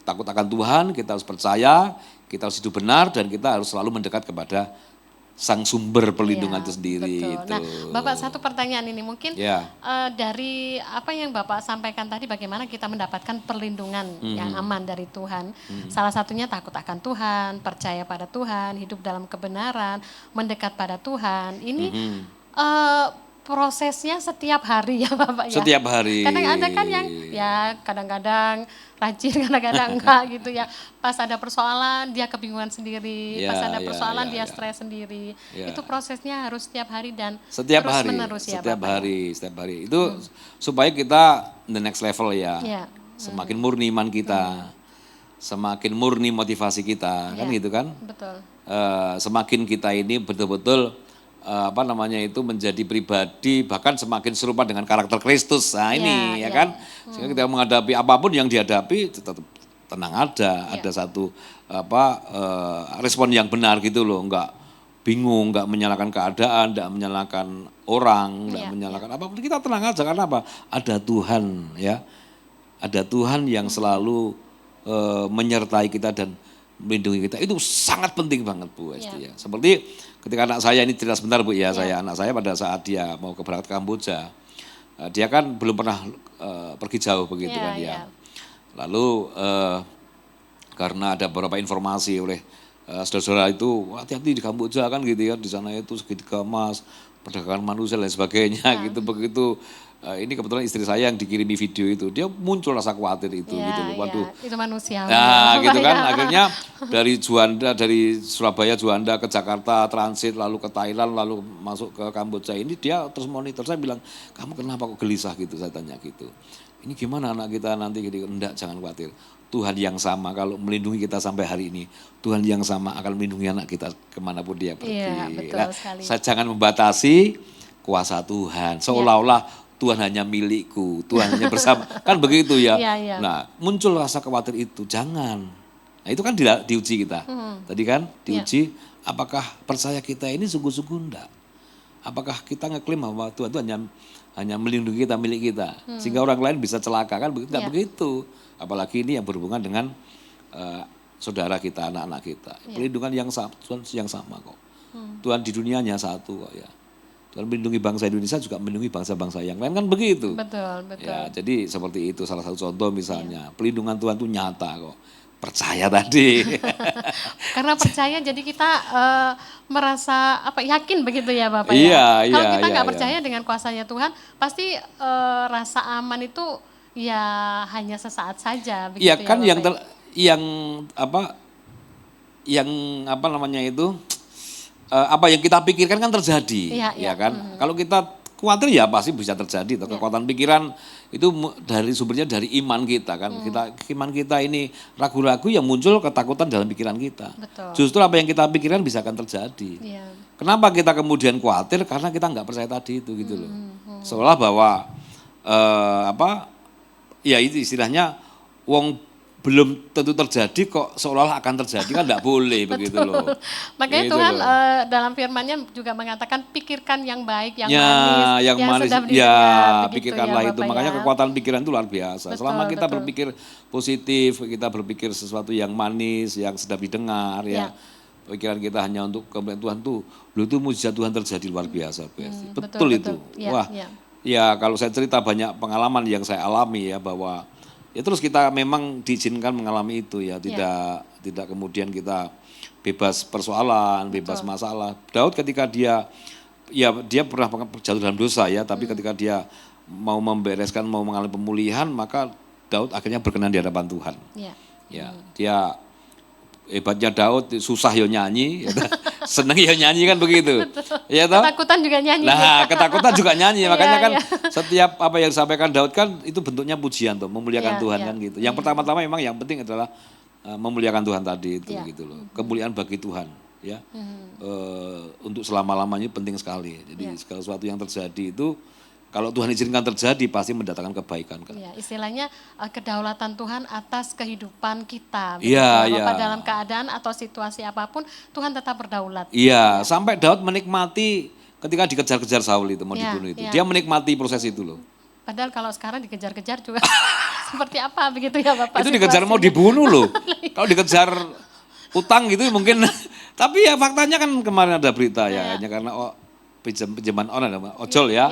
takut akan Tuhan, kita harus percaya, kita harus hidup benar, dan kita harus selalu mendekat kepada sang sumber perlindungan Iya, itu sendiri. betul. Itu. Nah, Bapak, satu pertanyaan ini mungkin Ya. dari apa yang Bapak sampaikan tadi, bagaimana kita mendapatkan perlindungan yang aman dari Tuhan. Salah satunya takut akan Tuhan, percaya pada Tuhan, hidup dalam kebenaran, mendekat pada Tuhan. Ini prosesnya setiap hari ya Bapak ya. Setiap hari. Kadang ada kan yang ya kadang-kadang rajin, kadang-kadang enggak gitu ya. Pas ada persoalan dia kebingungan sendiri, Ya, pas ada ya, persoalan ya, dia ya. stres sendiri. Ya. Itu prosesnya harus setiap hari dan Setiap terus hari, menerus ya setiap Bapak. Ya? hari, setiap hari. Itu supaya kita the next level ya. Ya. Semakin murni iman kita, semakin murni motivasi kita, kan Ya. gitu kan? Betul. Semakin kita ini betul-betul menjadi pribadi bahkan semakin serupa dengan karakter Kristus. Nah ini ya Ya, ya. kan, sehingga kita menghadapi apapun yang dihadapi tetap tenang ada Ya. satu respon yang benar gitu loh, enggak bingung, nggak menyalahkan keadaan, nggak menyalahkan orang, nggak Iya, menyalahkan apapun, kita tenang aja karena apa? Ada Tuhan ya, ada Tuhan yang selalu menyertai kita dan melindungi kita. Itu sangat penting banget Bu Esti ya. Seperti ketika anak saya ini cerita sebentar Bu ya, anak saya pada saat dia mau berangkat ke Kamboja, dia kan belum pernah pergi jauh begitu kan ya. Lalu karena ada beberapa informasi oleh saudara-saudara itu, hati-hati di Kamboja kan gitu ya, di sana itu segitiga emas, perdagangan manusia dan sebagainya gitu. Begitu ini kebetulan istri saya yang dikirimi video itu, dia muncul rasa khawatir itu gitu loh. Waduh. Itu manusiawi. Nah gitu kan, akhirnya dari Juanda, dari Surabaya Juanda ke Jakarta transit, lalu ke Thailand, lalu masuk ke Kamboja, ini dia terus monitor. Saya bilang, kamu kenapa kok gelisah gitu, saya tanya gitu. Ini gimana anak kita nanti gitu, enggak, jangan khawatir. Tuhan yang sama kalau melindungi kita sampai hari ini, Tuhan yang sama akan melindungi anak kita kemanapun dia pergi. Iya, betul sekali. Saya jangan membatasi kuasa Tuhan, seolah-olah Tuhan hanya milikku, Tuhan hanya bersama, kan begitu ya. Nah muncul rasa khawatir itu, jangan. Nah itu kan diuji kita, tadi kan diuji apakah percaya kita ini sungguh-sungguh enggak. Apakah kita ngeklaim bahwa Tuhan itu hanya melindungi kita, milik kita. Sehingga orang lain bisa celaka, kan begitu, enggak begitu. Apalagi ini yang berhubungan dengan saudara kita, anak-anak kita. Pelindungan yang sama, Tuhan yang sama kok. Tuhan di dunianya satu kok ya. Tuhan melindungi bangsa Indonesia juga melindungi bangsa-bangsa yang lain, kan begitu. Betul. Ya, jadi seperti itu salah satu contoh misalnya. Pelindungan Tuhan itu nyata kok. Percaya tadi. Karena percaya jadi kita merasa yakin begitu ya Bapak ya. Iya, kalau kita nggak percaya dengan kuasanya Tuhan, pasti rasa aman itu ya hanya sesaat saja. Begitu iya kan ya, apa namanya itu, apa yang kita pikirkan kan terjadi, ya kan. Kalau kita khawatir ya pasti bisa terjadi. Kekuatan pikiran itu dari sumbernya dari iman kita kan. Iman kita ini ragu-ragu, yang muncul ketakutan dalam pikiran kita. Betul. Justru apa yang kita pikirkan bisa akan terjadi. Kenapa kita kemudian khawatir? Karena kita nggak percaya tadi itu gitu loh. Seolah bahwa ya itu istilahnya wong belum tentu terjadi kok seolah-olah akan terjadi, kan enggak boleh begitu loh. Makanya gitu Tuhan dalam firman-Nya juga mengatakan pikirkan yang baik, yang manis, yang sedap didengar. Pikirkanlah itu. Makanya kekuatan pikiran itu luar biasa. Selama kita berpikir positif, kita berpikir sesuatu yang manis, yang sedap didengar ya. Pikiran kita hanya untuk kemuliaan Tuhan tuh, itu mujizat Tuhan terjadi luar biasa. Betul itu. Wah. Ya kalau saya cerita banyak pengalaman yang saya alami ya, bahwa ya terus kita memang diizinkan mengalami itu ya, tidak kemudian kita bebas persoalan, bebas masalah. Daud ketika dia pernah jatuh dalam dosa ya, tapi ketika dia mau membereskan, mau mengalami pemulihan, maka Daud akhirnya berkenan di hadapan Tuhan. Ya, dia hebatnya Daud, susah ya nyanyi, seneng ya nyanyi kan begitu. Ya toh? Ketakutan juga nyanyi. Nah, ketakutan juga nyanyi. Makanya kan setiap apa yang disampaikan Daud kan itu bentuknya pujian tuh, memuliakan Tuhan kan gitu. Yang pertama-tama memang yang penting adalah memuliakan Tuhan tadi itu gitu loh. Kemuliaan bagi Tuhan ya. Untuk selama-lamanya penting sekali. Jadi segala sesuatu yang terjadi itu, kalau Tuhan izinkan terjadi pasti mendatangkan kebaikan kan. Ya, istilahnya kedaulatan Tuhan atas kehidupan kita. Bapak dalam keadaan atau situasi apapun Tuhan tetap berdaulat. Iya, sampai Daud menikmati ketika dikejar-kejar Saul itu, mau dibunuh itu. Dia menikmati proses itu loh. Padahal kalau sekarang dikejar-kejar juga seperti apa begitu ya Bapak? Itu dikejar mau dibunuh loh. Kalau dikejar utang gitu mungkin. Tapi ya faktanya kan kemarin ada berita ya, hanya karena pinjaman online, ojol ya.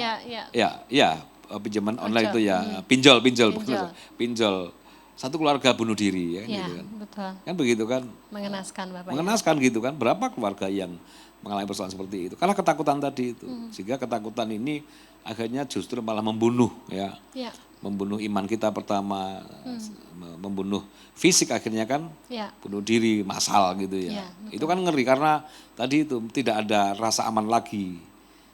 Ya, pinjaman online itu ya, pinjol. Satu keluarga bunuh diri ya, gitu kan. Betul. Kan begitu kan. Mengenaskan Bapak. Mengenaskan gitu kan. Berapa keluarga yang mengalami persoalan seperti itu? Karena ketakutan tadi itu. Sehingga ketakutan ini akhirnya justru malah membunuh ya. Membunuh iman kita pertama, membunuh fisik akhirnya kan, bunuh diri massal gitu ya. Itu kan ngeri karena tadi itu tidak ada rasa aman lagi.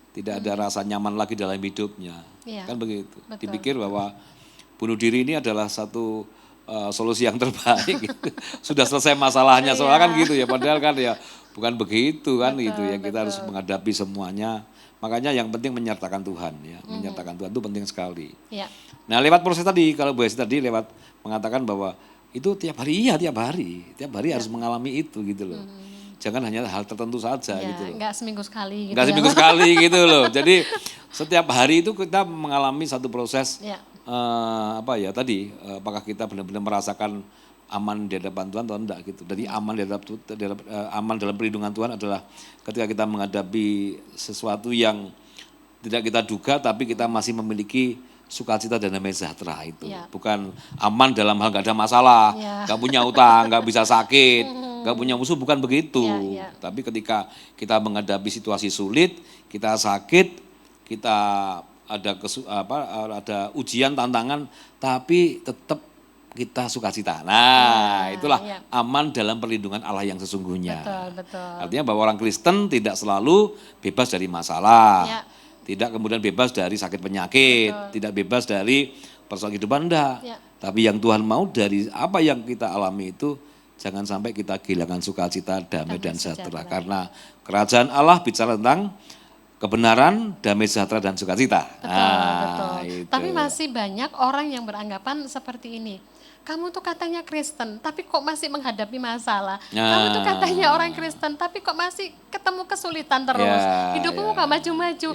Tidak ada rasa nyaman lagi dalam hidupnya. Kan begitu. Betul. Dipikir bahwa bunuh diri ini adalah satu solusi yang terbaik. Gitu. Sudah selesai masalahnya, soalnya kan gitu ya. Padahal kan ya bukan begitu kan gitu. Yang kita harus menghadapi semuanya. Makanya yang penting menyertakan Tuhan ya. Menyertakan Tuhan itu penting sekali. Nah lewat proses tadi, kalau Bu Esti tadi lewat mengatakan bahwa itu tiap hari. Tiap hari harus mengalami itu gitu loh. jangan hanya hal tertentu saja Ya, gitu loh. nggak seminggu sekali gitu Enggak ya. seminggu sekali gitu loh. Jadi setiap hari itu kita mengalami satu proses Ya, apakah kita benar-benar merasakan aman di hadapan Tuhan atau enggak gitu. Jadi aman dalam perlindungan Tuhan adalah ketika kita menghadapi sesuatu yang tidak kita duga tapi kita masih memiliki sukacita dan damai sejahtera itu. Ya. Bukan aman dalam hal nggak ada masalah, Ya. nggak punya utang, nggak bisa sakit, nggak punya musuh, bukan begitu. Ya. Tapi ketika kita menghadapi situasi sulit, kita sakit, kita ada ujian, tantangan, tapi tetap kita sukacita. Nah, itulah ya. aman dalam perlindungan Allah yang sesungguhnya. Betul. Artinya bahwa orang Kristen tidak selalu bebas dari masalah. Ya. Tidak kemudian bebas dari sakit penyakit, tidak bebas dari persoalan kehidupan, enggak. Ya. Tapi yang Tuhan mau dari apa yang kita alami itu, jangan sampai kita kehilangan sukacita, damai dan sejahtera. Karena kerajaan Allah bicara tentang kebenaran, damai sejahtera dan sukacita. Betul. Itu. Tapi masih banyak orang yang beranggapan seperti ini. Kamu tuh katanya Kristen, tapi kok masih menghadapi masalah. Kamu tuh katanya orang Kristen, tapi kok masih ketemu kesulitan terus. Hidupmu gak maju-maju.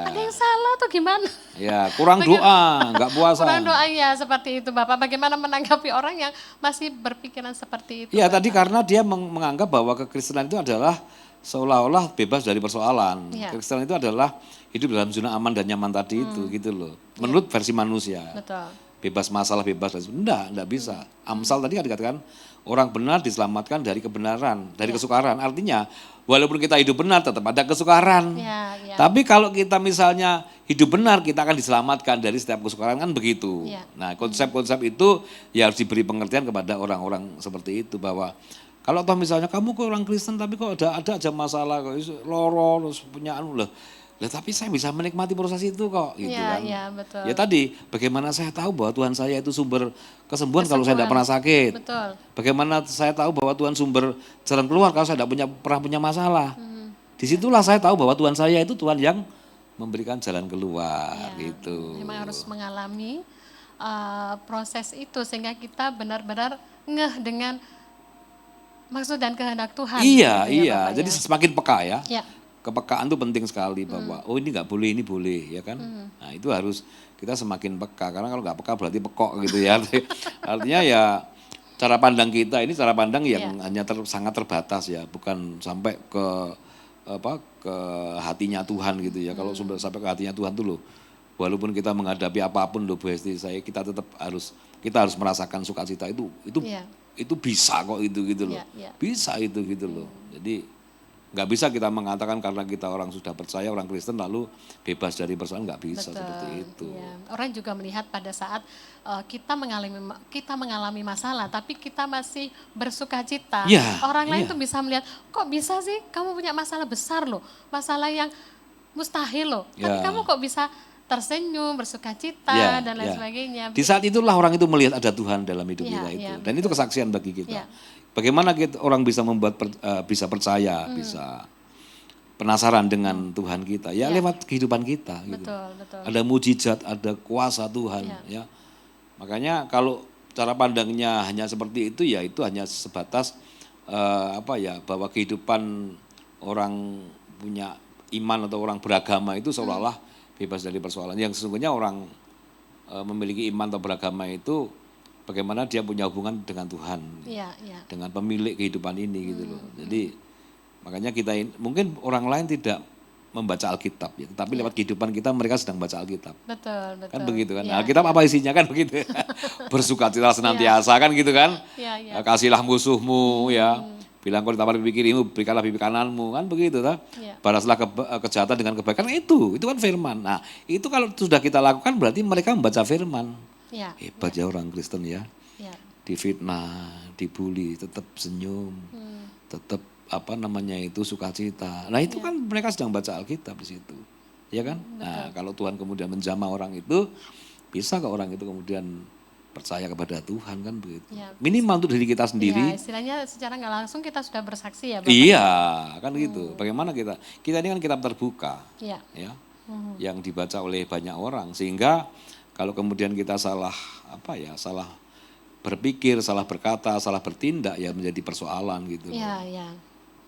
Ada yang salah tuh gimana? Ya, kurang doa, nggak puasa. Kurang doa ya, seperti itu Bapak. Bagaimana menanggapi orang yang masih berpikiran seperti itu? Ya tadi karena dia menganggap bahwa kekristenan itu adalah seolah-olah bebas dari persoalan. Ya. Kekristenan itu adalah hidup dalam zona aman dan nyaman tadi itu gitu loh. Menurut versi manusia. Betul. Bebas masalah, bebas dari enggak bisa. Amsal tadi kan dikatakan orang benar diselamatkan dari kebenaran, dari kesukaran. Artinya walaupun kita hidup benar tetap ada kesukaran. Ya. Tapi kalau kita misalnya hidup benar kita akan diselamatkan dari setiap kesukaran kan begitu. Ya. Nah, konsep-konsep itu ya harus diberi pengertian kepada orang-orang seperti itu bahwa kalau toh misalnya kamu kok orang Kristen tapi kok ada aja masalah kok loro terus punya loh. Lah tapi saya bisa menikmati proses itu kok gitu kan. Iya, betul. Ya tadi bagaimana saya tahu bahwa Tuhan saya itu sumber kesembuhan kalau saya tidak pernah sakit. Betul. Bagaimana saya tahu bahwa Tuhan sumber jalan keluar kalau saya tidak pernah punya masalah. Disitulah saya tahu bahwa Tuhan saya itu Tuhan yang memberikan jalan keluar gitu. Memang harus mengalami proses itu sehingga kita benar-benar ngeh dengan maksud dan kehendak Tuhan. Iya, gitu ya, Bapak, jadi semakin peka ya. Ya. Kepekaan itu penting sekali bahwa oh ini nggak boleh, ini boleh ya kan. Nah itu harus kita semakin peka karena kalau nggak peka berarti pekok gitu ya. Artinya ya cara pandang kita ini cara pandang yang hanya sangat terbatas ya, bukan sampai ke hatinya Tuhan gitu ya. Kalau sampai ke hatinya Tuhan tuh loh, walaupun kita menghadapi apapun loh Bu Hesti, kita tetap harus merasakan sukacita itu bisa kok itu gitu loh. Bisa itu gitu loh. Jadi nggak bisa kita mengatakan karena kita orang sudah percaya orang Kristen lalu bebas dari persoalan, nggak bisa. Betul, seperti itu. Ya. Orang juga melihat pada saat kita mengalami masalah tapi kita masih bersukacita. Orang lain tuh bisa melihat kok bisa sih kamu punya masalah besar loh, masalah yang mustahil loh. Tapi kamu kok bisa tersenyum, bersukacita dan lain sebagainya. Di saat itulah orang itu melihat ada Tuhan dalam hidup kita itu. Dan itu kesaksian bagi kita. Bagaimana orang bisa membuat bisa percaya, bisa penasaran dengan Tuhan kita? Ya lewat kehidupan kita. Gitu. Betul. Ada mujizat, ada kuasa Tuhan. Ya. Makanya kalau cara pandangnya hanya seperti itu, ya itu hanya sebatas bahwa kehidupan orang punya iman atau orang beragama itu seolah-olah bebas dari persoalan. Yang sesungguhnya orang memiliki iman atau beragama itu bagaimana dia punya hubungan dengan Tuhan, dengan pemilik kehidupan ini gitu loh. Jadi makanya mungkin orang lain tidak membaca Alkitab ya, tetapi lewat kehidupan kita mereka sedang baca Alkitab. Betul. Kan begitu kan. Alkitab apa isinya kan begitu. Bersukacita senantiasa kan gitu kan. Kasihilah musuhmu ya. Bilang kau ditawar pipi kirimu, berikanlah pipi kananmu kan begitu tak? Balaslah kejahatan dengan kebaikan itu kan firman. Nah itu kalau sudah kita lakukan berarti mereka membaca firman. Hebat ya orang Kristen ya. Difitnah, dibully, tetap senyum, tetap sukacita. Nah itu kan mereka sedang baca Alkitab di situ, ya kan? Nah kalau Tuhan kemudian menjamah orang itu, bisa ke orang itu kemudian percaya kepada Tuhan kan begitu. Minimal untuk diri kita sendiri. Istilahnya secara nggak langsung kita sudah bersaksi ya Bapak. Iya kan gitu. Bagaimana kita ini kan kitab terbuka, ya, yang dibaca oleh banyak orang sehingga kalau kemudian kita salah berpikir, salah berkata, salah bertindak ya menjadi persoalan gitu. Iya.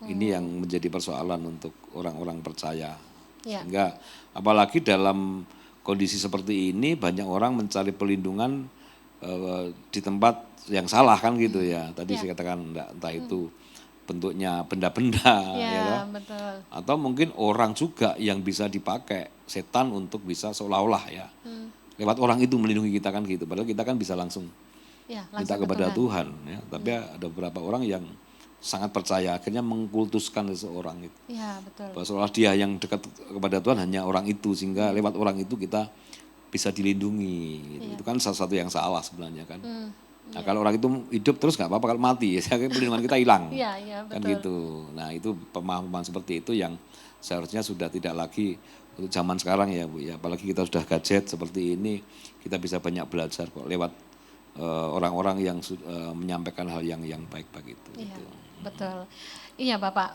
Ini yang menjadi persoalan untuk orang-orang percaya. Ya. Sehingga apalagi dalam kondisi seperti ini banyak orang mencari perlindungan di tempat yang salah kan gitu ya. Tadi saya katakan entah itu bentuknya benda-benda ya kan? Betul. Atau mungkin orang juga yang bisa dipakai setan untuk bisa seolah-olah ya. Lewat orang itu melindungi kita kan gitu. Padahal kita kan bisa langsung Ya, minta langsung ke kepada Tuhan. Tuhan ya. Tapi ada beberapa orang yang sangat percaya akhirnya mengkultuskan seseorang itu. Ya, betul. Bahwa seolah dia yang dekat kepada Tuhan hanya orang itu sehingga lewat orang itu kita bisa dilindungi. Gitu. Itu kan salah satu yang salah sebenarnya kan. Nah kalau orang itu hidup terus nggak apa-apa, kalau mati ya perlindungan kita hilang. Iya, Kan betul. gitu. Nah itu pemahaman seperti itu yang seharusnya sudah tidak lagi untuk zaman sekarang ya Bu ya. Apalagi kita sudah gadget seperti ini, kita bisa banyak belajar kok lewat orang-orang yang menyampaikan hal yang baik-baik itu. Iya, Gitu. betul. Iya Bapak,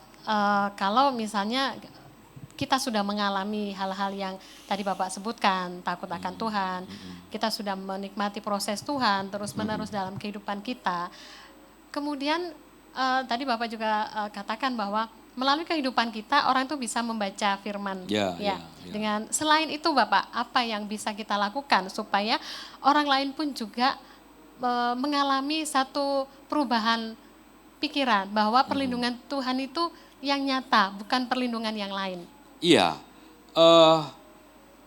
kalau misalnya kita sudah mengalami hal-hal yang tadi Bapak sebutkan, takut akan Tuhan, kita sudah menikmati proses Tuhan terus-menerus dalam kehidupan kita. Kemudian tadi Bapak juga katakan bahwa melalui kehidupan kita orang itu bisa membaca firman. Ya. Dengan selain itu Bapak, apa yang bisa kita lakukan supaya orang lain pun juga mengalami satu perubahan pikiran bahwa perlindungan Tuhan itu yang nyata, bukan perlindungan yang lain. Iya,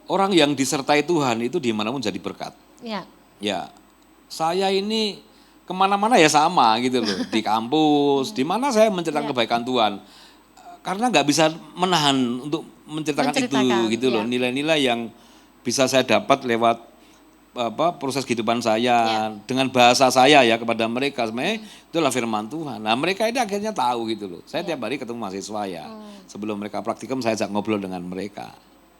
orang yang disertai Tuhan itu dimanapun jadi berkat. Ya, Ya, saya ini kemana-mana ya sama gitu loh. Di kampus, di mana saya menceritakan kebaikan Tuhan. Karena nggak bisa menahan untuk menceritakan itu gitu loh. Nilai-nilai yang bisa saya dapat lewat proses kehidupan saya dengan bahasa saya ya kepada mereka sebenarnya itulah firman Tuhan. Nah mereka ini akhirnya tahu gitu loh. Saya tiap hari ketemu mahasiswa ya. Sebelum mereka praktikum saya ajak ngobrol dengan mereka.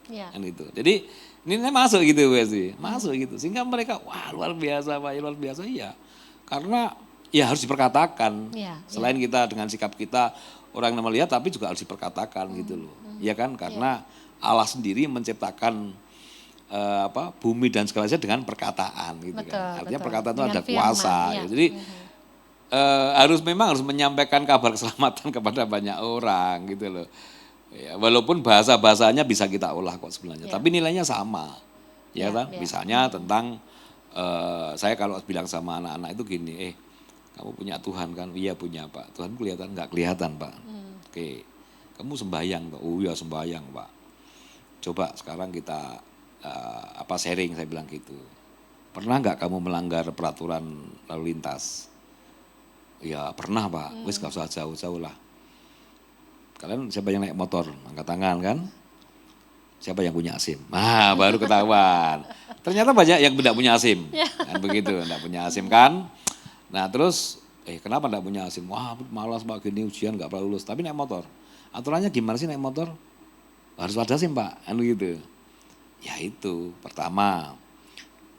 Kan itu. Jadi ini masuk gitu sih, masuk gitu. Sehingga mereka wah luar biasa Pak, luar biasa iya. Karena ya harus diperkatakan. Selain kita dengan sikap kita orang yang melihat tapi juga harus diperkatakan gitu loh. Ya kan karena Allah sendiri menciptakan bumi dan segala sesuatu dengan perkataan gitu kan. Artinya perkataan itu ada kuasa. Gitu. Jadi memang harus menyampaikan kabar keselamatan kepada banyak orang gitu loh. Ya, walaupun bahasanya bisa kita olah kok sebenarnya, tapi nilainya sama. Ya kan? Misalnya tentang saya kalau bilang sama anak-anak itu gini, kamu punya Tuhan kan? Iya punya Pak. Tuhan kelihatan nggak kelihatan Pak? Oke. Kamu sembahyang Pak? Oh iya sembahyang Pak. Coba sekarang kita sharing saya bilang gitu. Pernah nggak kamu melanggar peraturan lalu lintas? Ya pernah Pak, wis gak usah jauh-jauh lah. Kalian siapa yang naik motor? Angkat tangan kan? Siapa yang punya SIM? Nah baru ketahuan. Ternyata banyak yang tidak punya SIM. Kan begitu, tidak punya SIM kan. Nah terus, kenapa tidak punya SIM? Wah malas Pak, gini ujian gak pernah lulus. Tapi naik motor. Aturannya gimana sih naik motor? Harus ada SIM Pak, kan begitu. Ya itu pertama.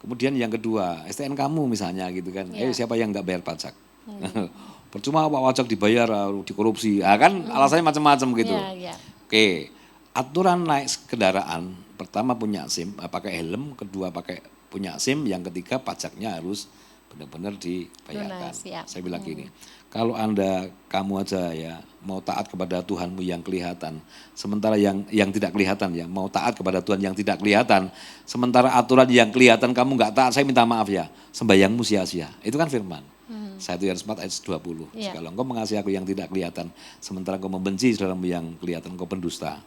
Kemudian yang kedua, STN kamu misalnya gitu kan. Siapa yang nggak bayar pajak? Percuma Pak pajak dibayar, dikorupsi. Kan alasannya macam-macam gitu. Oke, aturan naik kendaraan, pertama punya SIM, pakai helm, kedua punya SIM, yang ketiga pajaknya harus benar-benar dibayarkan. Saya bilang gini, kalau kamu aja ya mau taat kepada Tuhanmu yang kelihatan, sementara yang tidak kelihatan ya mau taat kepada Tuhan yang tidak kelihatan, sementara aturan yang kelihatan kamu nggak taat, saya minta maaf ya, sembahyangmu sia-sia. Itu kan firman. 1 Yohanes 4 ayat 20. Kalau engkau mengasihi aku yang tidak kelihatan, sementara engkau membenci saudaramu yang kelihatan, engkau pendusta.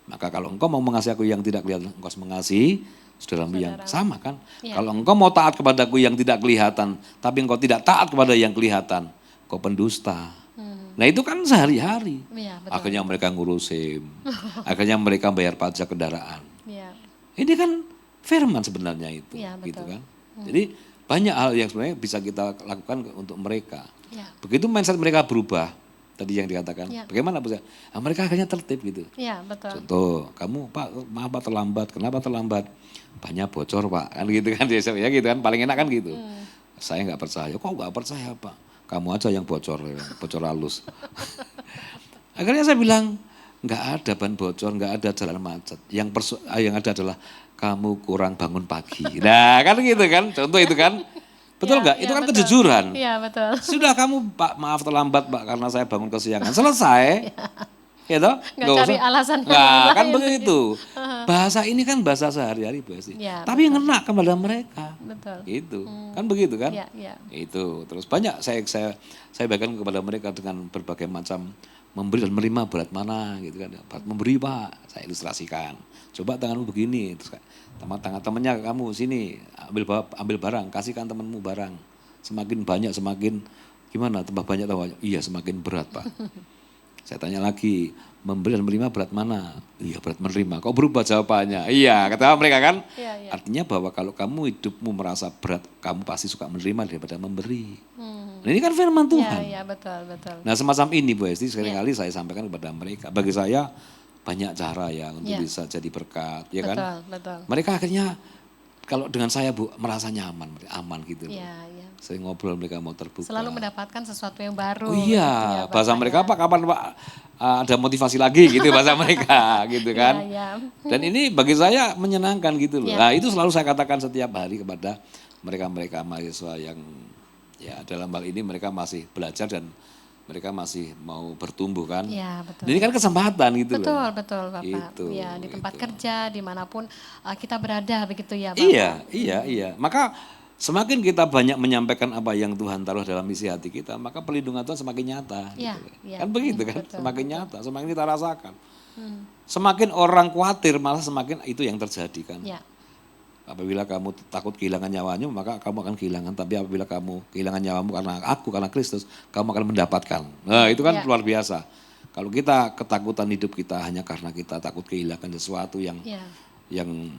Maka kalau engkau mau mengasihi aku yang tidak kelihatan, engkau harus mengasihi saudaramu yang sama kan. Kalau engkau mau taat kepadaku yang tidak kelihatan, tapi engkau tidak taat kepada yang kelihatan, engkau pendusta. Nah itu kan sehari-hari. Akhirnya mereka ngurus SIM, akhirnya mereka bayar pajak kendaraan. Ini kan firman sebenarnya itu, gitu kan. Jadi banyak hal yang sebenarnya bisa kita lakukan untuk mereka. Begitu mindset mereka berubah, tadi yang dikatakan, bagaimana Bu? Nah, mereka akhirnya tertib gitu. Contoh, kamu Pak, maaf Pak terlambat, kenapa terlambat? Banyak bocor Pak, kan gitu kan, ya gitu kan, paling enak kan gitu. Saya nggak percaya, kok nggak percaya Pak? Kamu aja yang bocor, bocor halus. Akhirnya saya bilang, nggak ada ban bocor, nggak ada jalan macet. Yang ada adalah kamu kurang bangun pagi. Nah kan gitu kan, contoh itu kan. Betul nggak? Itu kan kejujuran. Iya, betul. Sudah kamu Pak, maaf terlambat Pak karena saya bangun kesiangan. Selesai. Ya toh? Nggak cari alasan yang Nggak, kan lain. begitu. Bahasa ini kan bahasa sehari-hari Bu Esti. Ya, tapi ngena kepada mereka. Betul. Itu. Kan begitu kan? Iya, iya. Itu. Terus banyak saya bagikan kepada mereka dengan berbagai macam memberi dan menerima berat mana gitu kan. Berat memberi Pak, saya ilustrasikan. Coba tanganmu begini, terus tangan temannya kamu sini ambil barang, kasihkan temanmu barang. Semakin banyak semakin gimana? Tambah banyak tambah banyak. Iya, semakin berat Pak. Saya tanya lagi, memberi dan menerima berat mana? Iya, berat menerima. Kok berubah jawabannya? Iya, kata mereka kan. Iya, iya. Artinya bahwa kalau kamu hidupmu merasa berat, kamu pasti suka menerima daripada memberi. Nah, ini kan firman Tuhan. Iya, betul, betul. Nah, semacam ini Bu Esti, seringkali saya sampaikan kepada mereka. Bagi saya banyak cara ya untuk bisa jadi berkat, ya kan? Betul, betul. Mereka akhirnya kalau dengan saya Bu merasa nyaman, aman gitu. Iya, iya. Saya ngobrol mereka mau terbuka. Selalu mendapatkan sesuatu yang baru. Oh iya, bahasa mereka apa kapan Pak ada motivasi lagi gitu bahasa mereka gitu kan. Iya, iya. Dan ini bagi saya menyenangkan gitu loh. Nah, itu selalu saya katakan setiap hari kepada mereka-mereka mahasiswa yang ya dalam hal ini mereka masih belajar dan mereka masih mau bertumbuh kan. Iya, betul. Dan ini kan kesempatan gitu Betul, loh. betul Bapak. Gitu, Ya, di tempat kerja, dimanapun kita berada begitu ya Bapak. Iya. Maka semakin kita banyak menyampaikan apa yang Tuhan taruh dalam isi hati kita, maka perlindungan Tuhan semakin nyata. Iya, Gitu. iya. Kan begitu kan, Betul, semakin nyata, semakin kita rasakan. Semakin orang khawatir, malah semakin itu yang terjadi kan. Iya. Apabila kamu takut kehilangan nyawanya, maka kamu akan kehilangan. Tapi apabila kamu kehilangan nyawamu karena Kristus, kamu akan mendapatkan. Nah itu kan luar biasa. Kalau kita ketakutan hidup kita hanya karena kita takut kehilangan sesuatu yang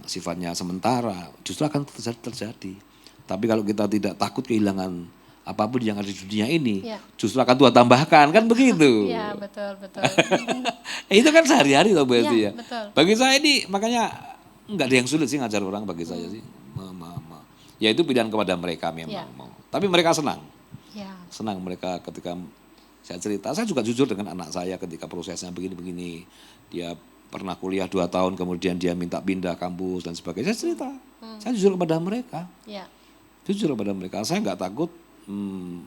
sifatnya sementara, justru akan terjadi. Tapi kalau kita tidak takut kehilangan apapun yang ada di dunia ini, justru akan Tuhan tambahkan, kan begitu. Iya, betul. Itu kan sehari-hari loh Bu Esti ya. Betul. Bagi saya ini makanya enggak ada yang sulit sih ngajar orang bagi saya sih. Ya itu pilihan kepada mereka memang mau. Tapi mereka senang. Ya. Senang mereka ketika saya cerita. Saya juga jujur dengan anak saya ketika prosesnya begini-begini. Dia pernah kuliah 2 tahun kemudian dia minta pindah kampus dan sebagainya. Saya cerita. Saya jujur kepada mereka. Ya. Jujur kepada mereka. Saya enggak takut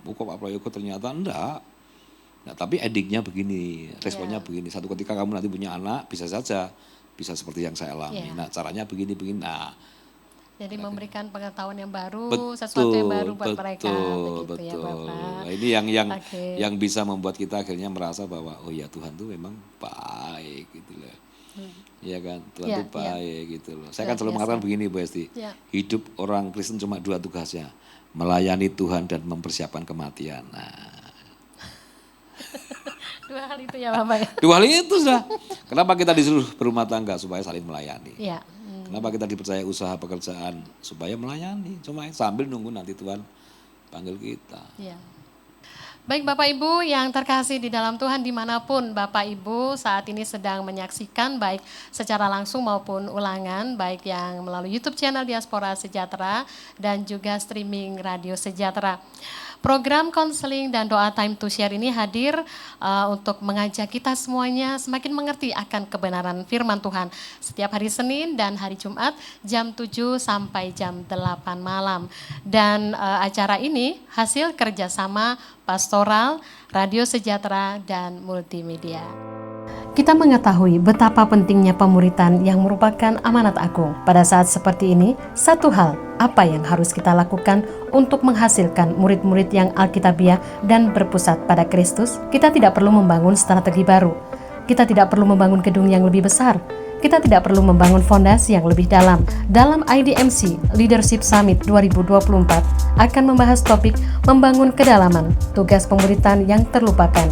hukum Pak Prayogo ternyata enggak. Nah, tapi endingnya begini, responnya begini. Satu ketika kamu nanti punya anak, bisa saja bisa seperti yang saya alami. Nah, caranya begini-begini. Nah, jadi memberikan pengetahuan yang baru, sesuatu yang baru buat mereka. Begitu ya Bapak. Nah, ini yang bisa membuat kita akhirnya merasa bahwa oh ya Tuhan tuh memang baik gitu loh. Iya kan, Tuhan tuh baik gitu loh. Saya kan selalu mengatakan begini Bu Esti. Hidup orang Kristen cuma 2 tugasnya, melayani Tuhan dan mempersiapkan kematian. Nah, 2 hal itu ya Bapak ya. 2 hal itu sudah. Kenapa kita disuruh berumah tangga supaya saling melayani? Iya. Kenapa kita dipercaya usaha pekerjaan supaya melayani? Cuma sambil nunggu nanti Tuhan panggil kita. Iya. Baik Bapak Ibu yang terkasih di dalam Tuhan dimanapun Bapak Ibu saat ini sedang menyaksikan baik secara langsung maupun ulangan baik yang melalui YouTube channel Diaspora Sejahtera dan juga streaming Radio Sejahtera. Program konseling dan doa Time to Share ini hadir untuk mengajak kita semuanya semakin mengerti akan kebenaran firman Tuhan. Setiap hari Senin dan hari Jumat jam 7 sampai jam 8 malam. Dan acara ini hasil kerjasama pastoral, Radio Sejahtera, dan multimedia. Kita mengetahui betapa pentingnya pemuritan yang merupakan amanat agung. Pada saat seperti ini, satu hal, apa yang harus kita lakukan untuk menghasilkan murid-murid yang alkitabiah dan berpusat pada Kristus? Kita tidak perlu membangun strategi baru. Kita tidak perlu membangun gedung yang lebih besar. Kita tidak perlu membangun fondasi yang lebih dalam. Dalam IDMC Leadership Summit 2024 akan membahas topik membangun kedalaman, tugas pemuritan yang terlupakan.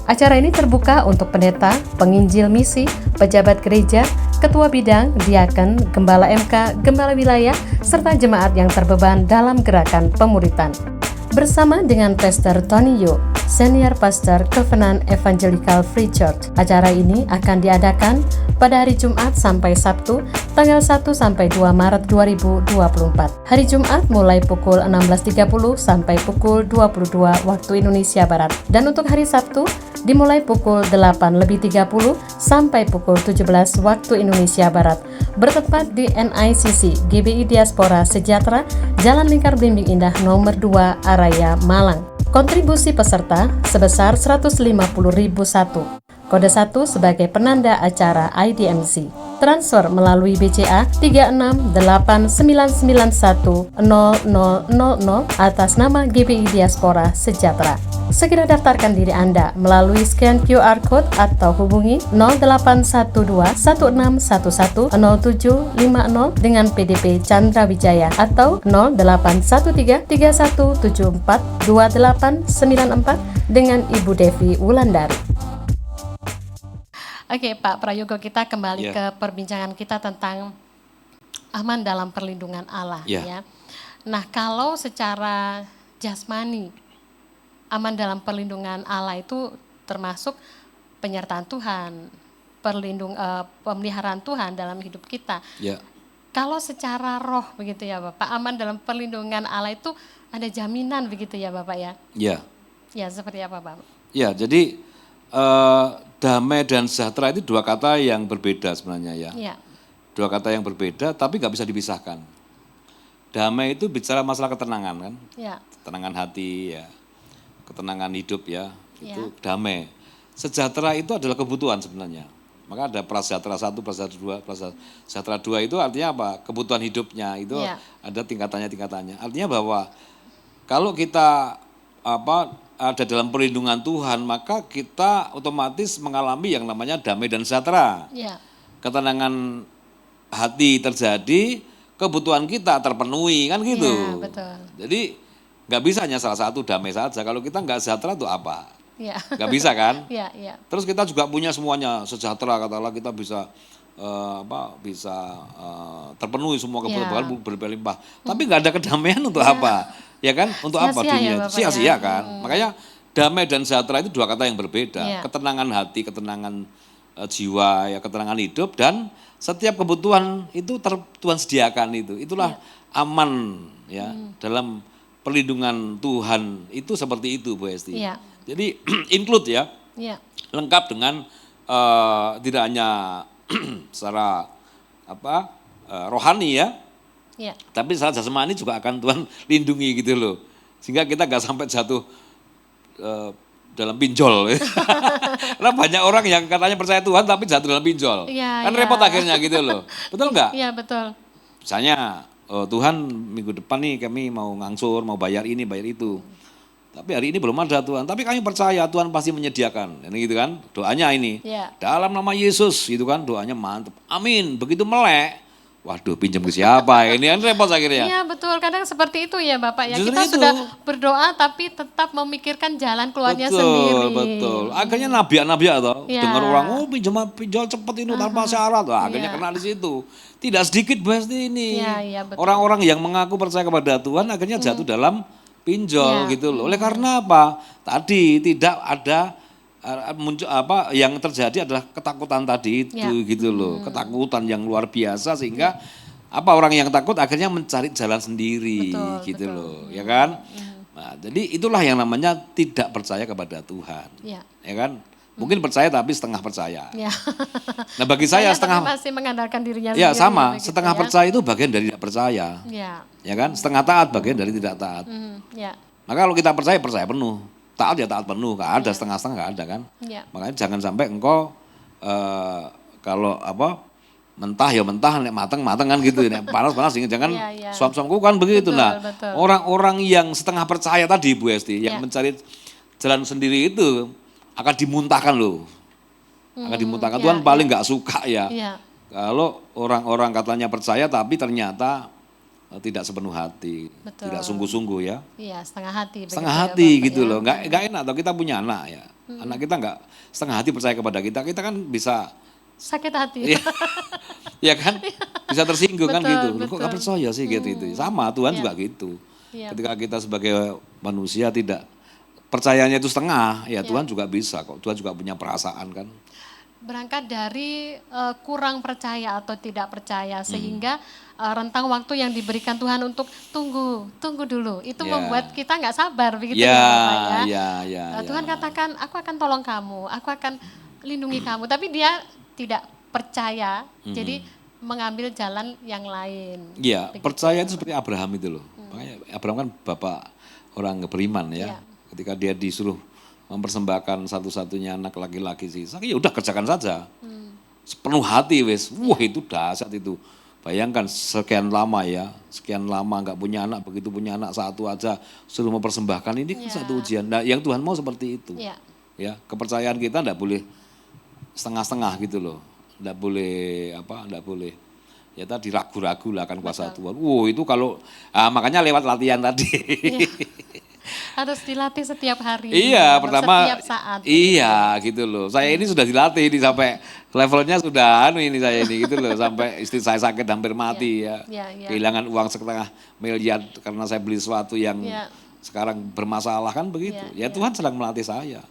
Acara ini terbuka untuk pendeta, penginjil misi, pejabat gereja, ketua bidang, diaken, gembala MK, gembala wilayah, serta jemaat yang terbeban dalam gerakan pemuritan. Bersama dengan Pastor Tony Yo, Senior Pastor Covenant Evangelical Free Church. Acara ini akan diadakan pada hari Jumat sampai Sabtu, tanggal 1 sampai 2 Maret 2024. Hari Jumat mulai pukul 16.30 sampai pukul 22 waktu Indonesia Barat. Dan untuk hari Sabtu dimulai pukul 8.30 sampai pukul 17 waktu Indonesia Barat. Bertempat di NICC GBI Diaspora Sejahtera, Jalan Lingkar Blimbing Indah nomor 2 Araya, Malang. Kontribusi peserta sebesar 150.001. Kode 1 sebagai penanda acara IDMC. Transfer melalui BCA 3689910000 atas nama GBI Diaspora Sejahtera. Segera daftarkan diri Anda melalui scan QR Code atau hubungi 0812 1611 0750 dengan PDP Chandra Wijaya atau 0813 3174 2894 dengan Ibu Devi Wulandari. Oke Pak Prayogo, kita kembali ke perbincangan kita tentang aman dalam perlindungan Allah. Ya. Nah, kalau secara jasmani, aman dalam perlindungan Allah itu termasuk penyertaan Tuhan, pemeliharaan Tuhan dalam hidup kita. Ya. Kalau secara roh begitu ya Bapak, aman dalam perlindungan Allah itu ada jaminan begitu ya Bapak ya? Ya. Ya, seperti apa Bapak? Ya, jadi damai dan sejahtera itu dua kata yang berbeda sebenarnya ya. Ya. Dua kata yang berbeda tapi nggak bisa dipisahkan. Damai itu bicara masalah ketenangan kan? Ya. Ketenangan hati ya, ketenangan hidup ya, itu damai. Sejahtera itu adalah kebutuhan sebenarnya. Maka ada prasejahtera 1, prasejahtera 2, prasejahtera 2 itu artinya apa? Kebutuhan hidupnya itu ada tingkatannya. Artinya bahwa kalau kita ada dalam perlindungan Tuhan, maka kita otomatis mengalami yang namanya damai dan sejahtera. Ya. Ketenangan hati terjadi, kebutuhan kita terpenuhi, kan gitu. Ya, betul. Jadi nggak bisa hanya salah satu damai saja. Kalau kita nggak sejahtera itu apa? Ya. Nggak bisa kan? Ya, ya. Terus kita juga punya semuanya sejahtera, katakanlah kita bisa terpenuhi semua kebutuhan berlimpah. Tapi nggak ada kedamaian untuk apa? Ya kan? Untuk apa dunia? Sia-sia kan? Makanya damai dan sejahtera itu dua kata yang berbeda. Ya. Ketenangan hati, ketenangan jiwa, ya ketenangan hidup, dan setiap kebutuhan itu Tuhan sediakan itu. Itulah aman ya dalam perlindungan Tuhan itu seperti itu Bu Esti. Ya. Jadi include ya. Lengkap dengan tidak hanya secara rohani ya. Ya. Tapi secara jasmani juga akan Tuhan lindungi gitu loh. Sehingga kita gak sampai jatuh dalam pinjol. Karena banyak orang yang katanya percaya Tuhan tapi jatuh dalam pinjol. Ya, kan repot akhirnya gitu loh. Betul nggak? Iya betul. Misalnya Tuhan minggu depan nih kami mau ngangsur, mau bayar ini, bayar itu. Tapi hari ini belum ada Tuhan. Tapi kami percaya Tuhan pasti menyediakan. Ini gitu kan, doanya ini. Ya. Dalam nama Yesus gitu kan, doanya mantap. Amin. Begitu melek. Waduh, pinjam ke siapa? Ini kan repot akhirnya. Iya betul, kadang seperti itu ya Bapak ya. Justru kita sudah berdoa tapi tetap memikirkan jalan keluarnya sendiri. Betul. Akhirnya nabi atau dengar orang pinjol cepet ini tanpa syarat. Wah, akhirnya kena di situ. Tidak sedikit pasti ini. Orang-orang yang mengaku percaya kepada Tuhan akhirnya jatuh dalam pinjol gitu loh. Oleh karena apa? Tadi tidak ada muncul yang terjadi adalah ketakutan tadi itu gitu loh, ketakutan yang luar biasa sehingga orang yang takut akhirnya mencari jalan sendiri gitu loh, ya kan? Nah, jadi itulah yang namanya tidak percaya kepada Tuhan, ya kan? Mungkin percaya tapi setengah percaya. Ya. Nah bagi saya setengah masih mengandalkan dirinya sendiri. Ya sama, setengah percaya itu bagian dari tidak percaya, ya kan? Setengah taat bagian dari tidak taat. Maka kalau kita percaya penuh. Taat ya taat penuh, gak ada setengah-setengah, gak ada kan. Ya. Makanya jangan sampai engkau kalau mentah ya mentah, nek mateng kan gitu, nek panas jangan suap-suapku kan begitu. Betul, orang-orang yang setengah percaya tadi Bu Esti, yang mencari jalan sendiri itu akan dimuntahkan loh. Akan dimuntahkan, Tuhan paling gak suka ya. Kalau orang-orang katanya percaya tapi ternyata tidak sepenuh hati, tidak sungguh-sungguh ya. Iya, setengah hati. Setengah hati ya, gitu loh, nggak enak. Atau kita punya anak ya, anak kita nggak setengah hati percaya kepada kita kan bisa sakit hati. Ya kan, bisa tersinggung kan gitu. Kok nggak percaya sih gitu itu. Sama Tuhan juga gitu. Ya. Ketika kita sebagai manusia tidak percayanya itu setengah, ya Tuhan juga bisa kok. Tuhan juga punya perasaan kan. Berangkat dari kurang percaya atau tidak percaya sehingga rentang waktu yang diberikan Tuhan untuk tunggu dulu itu Ya. membuat kita nggak sabar begitu Ya, ya Bapak ya. ya. Tuhan katakan aku akan tolong kamu, aku akan lindungi kamu, tapi dia tidak percaya, jadi mengambil jalan yang lain. Iya, Begitu. percaya itu seperti Abraham itu loh. Makanya Abraham kan bapak orang beriman ya. Iya. Ketika dia disuruh mempersembahkan satu-satunya anak laki-laki sih, ya udah kerjakan saja. Sepenuh hati wes. Wah itu dahsyat itu. Bayangkan sekian lama ya, sekian lama nggak punya anak, begitu punya anak satu aja suruh mempersembahkan, ini kan Iya. satu ujian. Nah, yang Tuhan mau seperti itu. Iya. Ya, kepercayaan kita enggak boleh setengah-setengah gitu loh. Enggak boleh enggak boleh. Ya tadi ragu-ragu lah akan kuasa Tuhan. Itu kalau makanya lewat latihan tadi. Harus dilatih setiap hari. Iya, pertama setiap saat. iya gitu loh. Saya ini sudah dilatih ini sampai levelnya sudah ini saya ini gitu loh, sampai istri saya sakit hampir mati ya. Iya. Kehilangan uang 1,5 miliar karena saya beli sesuatu yang Iya. sekarang bermasalah kan begitu. Ya Tuhan sedang melatih saya.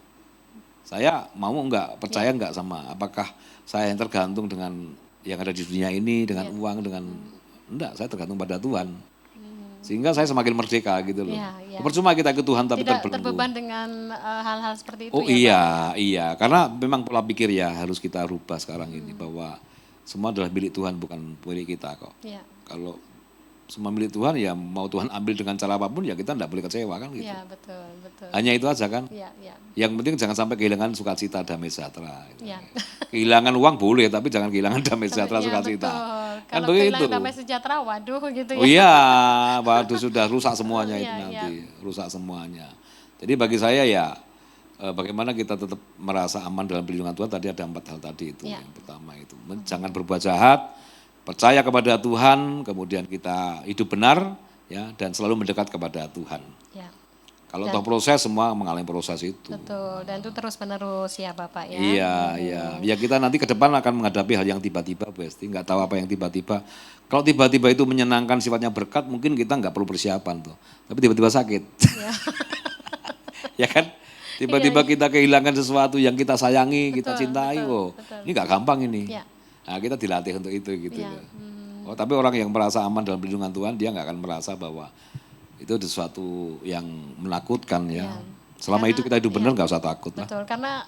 Saya mau enggak, percaya enggak sama apakah saya yang tergantung dengan yang ada di dunia ini, dengan uang, dengan enggak, saya tergantung pada Tuhan. Sehingga saya semakin merdeka gitu loh. Iya. Percuma kita ke Tuhan tapi Tidak terbelenggu. terbeban dengan hal-hal seperti itu Oh ya Pak? iya, karena memang pola pikir ya harus kita rubah sekarang ini bahwa semua adalah milik Tuhan bukan milik kita kok. Iya. Kalau semua milik Tuhan ya mau Tuhan ambil dengan cara apapun ya kita enggak boleh kecewa kan gitu. Iya, betul. Hanya itu aja kan. Iya. Yang penting jangan sampai kehilangan sukacita damai sejahtera. Iya. Kehilangan uang boleh tapi jangan kehilangan damai sejahtera Iya, sukacita. betul. Kan Kalau begitu. kehilangan damai sejahtera, waduh gitu ya. Oh iya, waduh sudah rusak semuanya itu Iya, nanti, rusak semuanya. Jadi bagi saya ya bagaimana kita tetap merasa aman dalam perlindungan Tuhan, tadi ada 4 hal tadi itu. Iya. Yang pertama itu, jangan berbuat jahat, percaya kepada Tuhan, kemudian kita hidup benar ya dan selalu mendekat kepada Tuhan. Iya. Kalau toh proses semua mengalami proses itu. Betul, dan itu terus-menerus ya Bapak ya. Iya. Ya kita nanti ke depan akan menghadapi hal yang tiba-tiba, Bu Esti. Nggak tahu apa yang tiba-tiba. Kalau tiba-tiba itu menyenangkan sifatnya berkat, mungkin kita nggak perlu persiapan tuh. Tapi tiba-tiba sakit. Iya. Ya kan? Tiba-tiba kita kehilangan sesuatu yang kita sayangi, kita Betul, cintai. betul. Ini nggak gampang ini. Iya. Nah, kita dilatih untuk itu gitu. Iya. loh. Tapi orang yang merasa aman dalam perlindungan Tuhan, dia nggak akan merasa bahwa itu sesuatu yang menakutkan ya. Selama itu kita hidup benar nggak usah takut lah. Betul, karena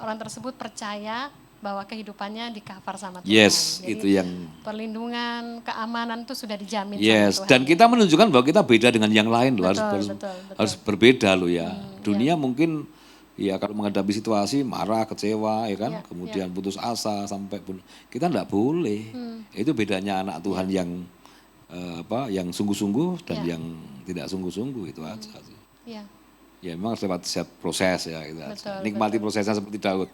orang tersebut percaya bahwa kehidupannya di cover sama Tuhan. Yes, Jadi, itu yang perlindungan, keamanan itu sudah dijamin yes, sama Tuhan. dan kita menunjukkan bahwa kita beda dengan yang lain loh, Betul. harus berbeda loh ya. Dunia mungkin ya kalau menghadapi situasi marah, kecewa ya kan, kemudian putus asa sampai pun kita enggak boleh. Itu bedanya anak Tuhan yang yang sungguh-sungguh dan yang tidak sungguh-sungguh itu aja sih. Iya. Ya memang harus lewat setiap proses ya gitu aja. Betul, Nikmati prosesnya seperti Daud.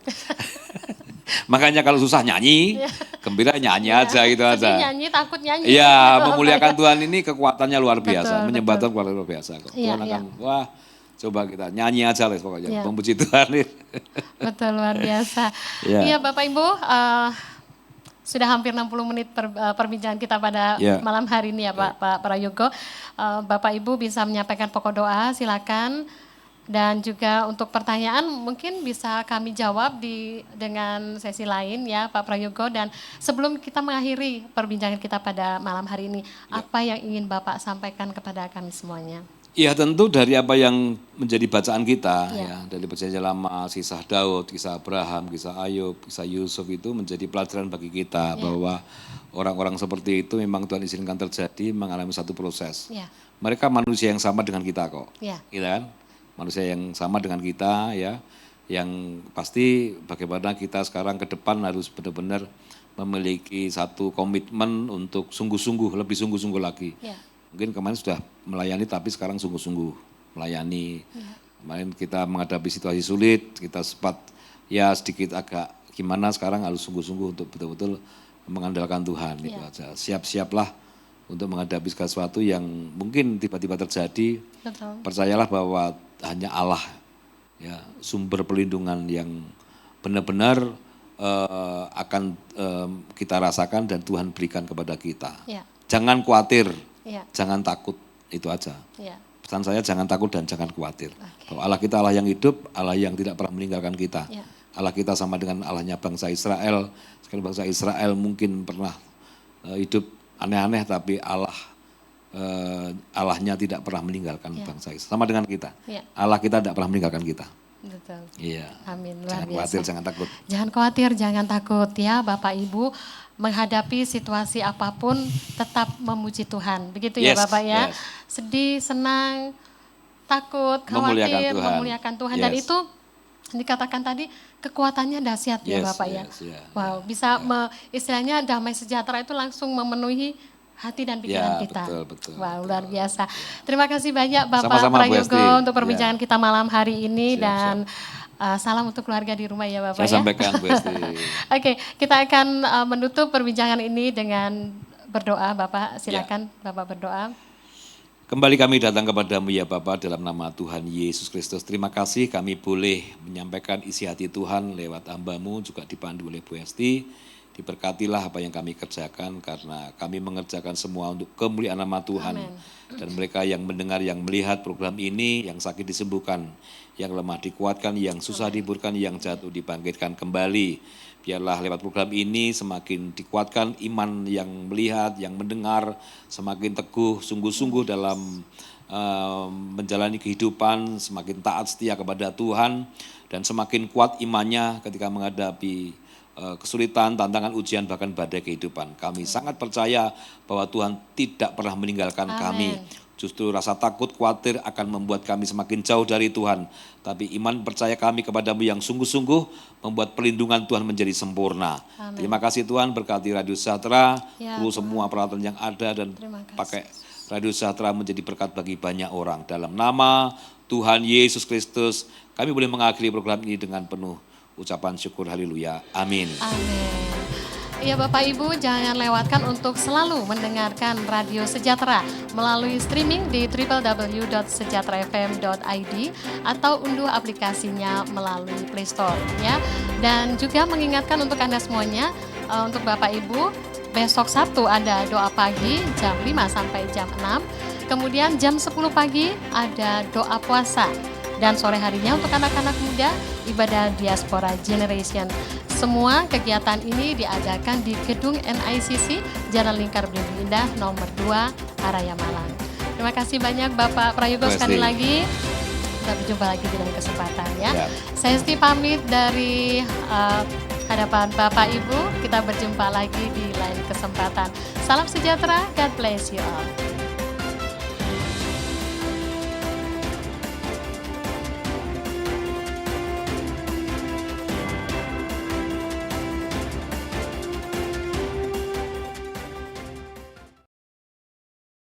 Makanya kalau susah nyanyi, gembira nyanyi aja gitu Sedih aja. nyanyi, takut nyanyi. Iya, gitu, memuliakan Tuhan ini kekuatannya luar biasa, Betul, menyembah Tuhan luar biasa kok. Iya, Tuhan akan, wah coba kita nyanyi aja lah pokoknya, Iya. memuji Tuhan. Betul, luar biasa. Iya. Iya Bapak Ibu, sudah hampir 60 menit perbincangan kita pada Iya. malam hari ini ya Pak Prayogo. Bapak Ibu bisa menyampaikan pokok doa, silakan. Dan juga untuk pertanyaan mungkin bisa kami jawab dengan sesi lain ya Pak Prayogo. Dan sebelum kita mengakhiri perbincangan kita pada malam hari ini, apa yang ingin Bapak sampaikan kepada kami semuanya? Ya tentu dari apa yang menjadi bacaan kita ya, dari perjanjian lama, kisah Daud, kisah Abraham, kisah Ayub, kisah Yusuf itu menjadi pelajaran bagi kita bahwa orang-orang seperti itu memang Tuhan izinkan terjadi mengalami satu proses. Ya. Mereka manusia yang sama dengan kita kok. Ya. Gitu kan? Manusia yang sama dengan kita ya, yang pasti bagaimana kita sekarang ke depan harus benar-benar memiliki satu komitmen untuk sungguh-sungguh, lebih sungguh-sungguh lagi. Ya. Mungkin kemarin sudah melayani tapi sekarang sungguh-sungguh melayani. Kemarin kita menghadapi situasi sulit, kita sempat ya sedikit agak gimana, sekarang harus sungguh-sungguh untuk betul-betul mengandalkan Tuhan itu aja. Siap-siaplah untuk menghadapi segala sesuatu yang mungkin tiba-tiba terjadi. Betul. Percayalah bahwa hanya Allah ya sumber perlindungan yang benar-benar akan kita rasakan dan Tuhan berikan kepada kita. Ya. Jangan khawatir, Ya. jangan takut, itu aja. Ya. pesan saya jangan takut dan jangan khawatir. Bahwa Allah kita Allah yang hidup, Allah yang tidak pernah meninggalkan kita. Ya. Allah kita sama dengan Allahnya bangsa Israel. Sekarang bangsa Israel mungkin pernah hidup aneh-aneh, tapi Allahnya tidak pernah meninggalkan bangsa Israel. Sama dengan kita. Ya. Allah kita tidak pernah meninggalkan kita. Betul. Iya. Amin, luar Jangan biasa. khawatir, jangan takut. Jangan khawatir, jangan takut ya Bapak Ibu, menghadapi situasi apapun tetap memuji Tuhan. Begitu ya Yes, Bapak ya. yes. Sedih, senang, takut, Memuliakan khawatir, Tuhan. memuliakan Tuhan. Dan Yes. itu dikatakan tadi kekuatannya dahsyat ya Yes, Bapak ya. yes, yeah, Wow, bisa istilahnya damai sejahtera itu langsung memenuhi hati dan pikiran Ya, kita. betul. Wow, luar biasa. Terima kasih banyak Bapak Sama-sama, Bu Prayogo Esti. untuk perbincangan kita malam hari ini. Siap, dan salam untuk keluarga di rumah ya Bapak Saya ya. sampaikan Bu Esti. Oke, kita akan menutup perbincangan ini dengan berdoa. Bapak silakan Bapak berdoa. Kembali kami datang kepadamu ya Bapa dalam nama Tuhan Yesus Kristus. Terima kasih kami boleh menyampaikan isi hati Tuhan lewat hamba-Mu, juga dipandu oleh Bu Esti. Diberkatilah apa yang kami kerjakan karena kami mengerjakan semua untuk kemuliaan nama Tuhan. Amen. Dan mereka yang mendengar, yang melihat program ini, yang sakit disembuhkan, yang lemah dikuatkan, yang susah dihiburkan, yang jatuh dibangkitkan kembali. Biarlah lewat program ini semakin dikuatkan iman yang melihat, yang mendengar, semakin teguh, sungguh-sungguh dalam menjalani kehidupan, semakin taat setia kepada Tuhan, dan semakin kuat imannya ketika menghadapi kesulitan, tantangan, ujian, bahkan badai kehidupan. Kami sangat percaya bahwa Tuhan tidak pernah meninggalkan kami. Justru rasa takut, khawatir akan membuat kami semakin jauh dari Tuhan. Tapi iman percaya kami kepadamu yang sungguh-sungguh membuat perlindungan Tuhan menjadi sempurna. Amen. Terima kasih Tuhan, berkati Radio Sejahtera, Ya, semua peralatan yang ada, dan Terima kasih. pakai Radio Sejahtera menjadi berkat bagi banyak orang. Dalam nama Tuhan Yesus Kristus, kami boleh mengakhiri program ini dengan penuh ucapan syukur, haleluya, amin. Amin. Ya Bapak Ibu, jangan lewatkan untuk selalu mendengarkan Radio Sejahtera melalui streaming di www.sejahterafm.id atau unduh aplikasinya melalui Play Store ya. Dan juga mengingatkan untuk Anda semuanya, untuk Bapak Ibu, besok Sabtu ada doa pagi jam 5 sampai jam 6. Kemudian jam 10 pagi ada doa puasa. Dan sore harinya untuk anak-anak muda, ibadah Diaspora Generation. Semua kegiatan ini diadakan di gedung NICC, Jalan Lingkar Belimbing Indah, nomor 2, Haraya Malang. Terima kasih banyak Bapak Prayogo sekali lagi. Kita berjumpa lagi di lain kesempatan ya. Saya Esti pamit dari hadapan Bapak Ibu. Kita berjumpa lagi di lain kesempatan. Salam sejahtera, God bless you all.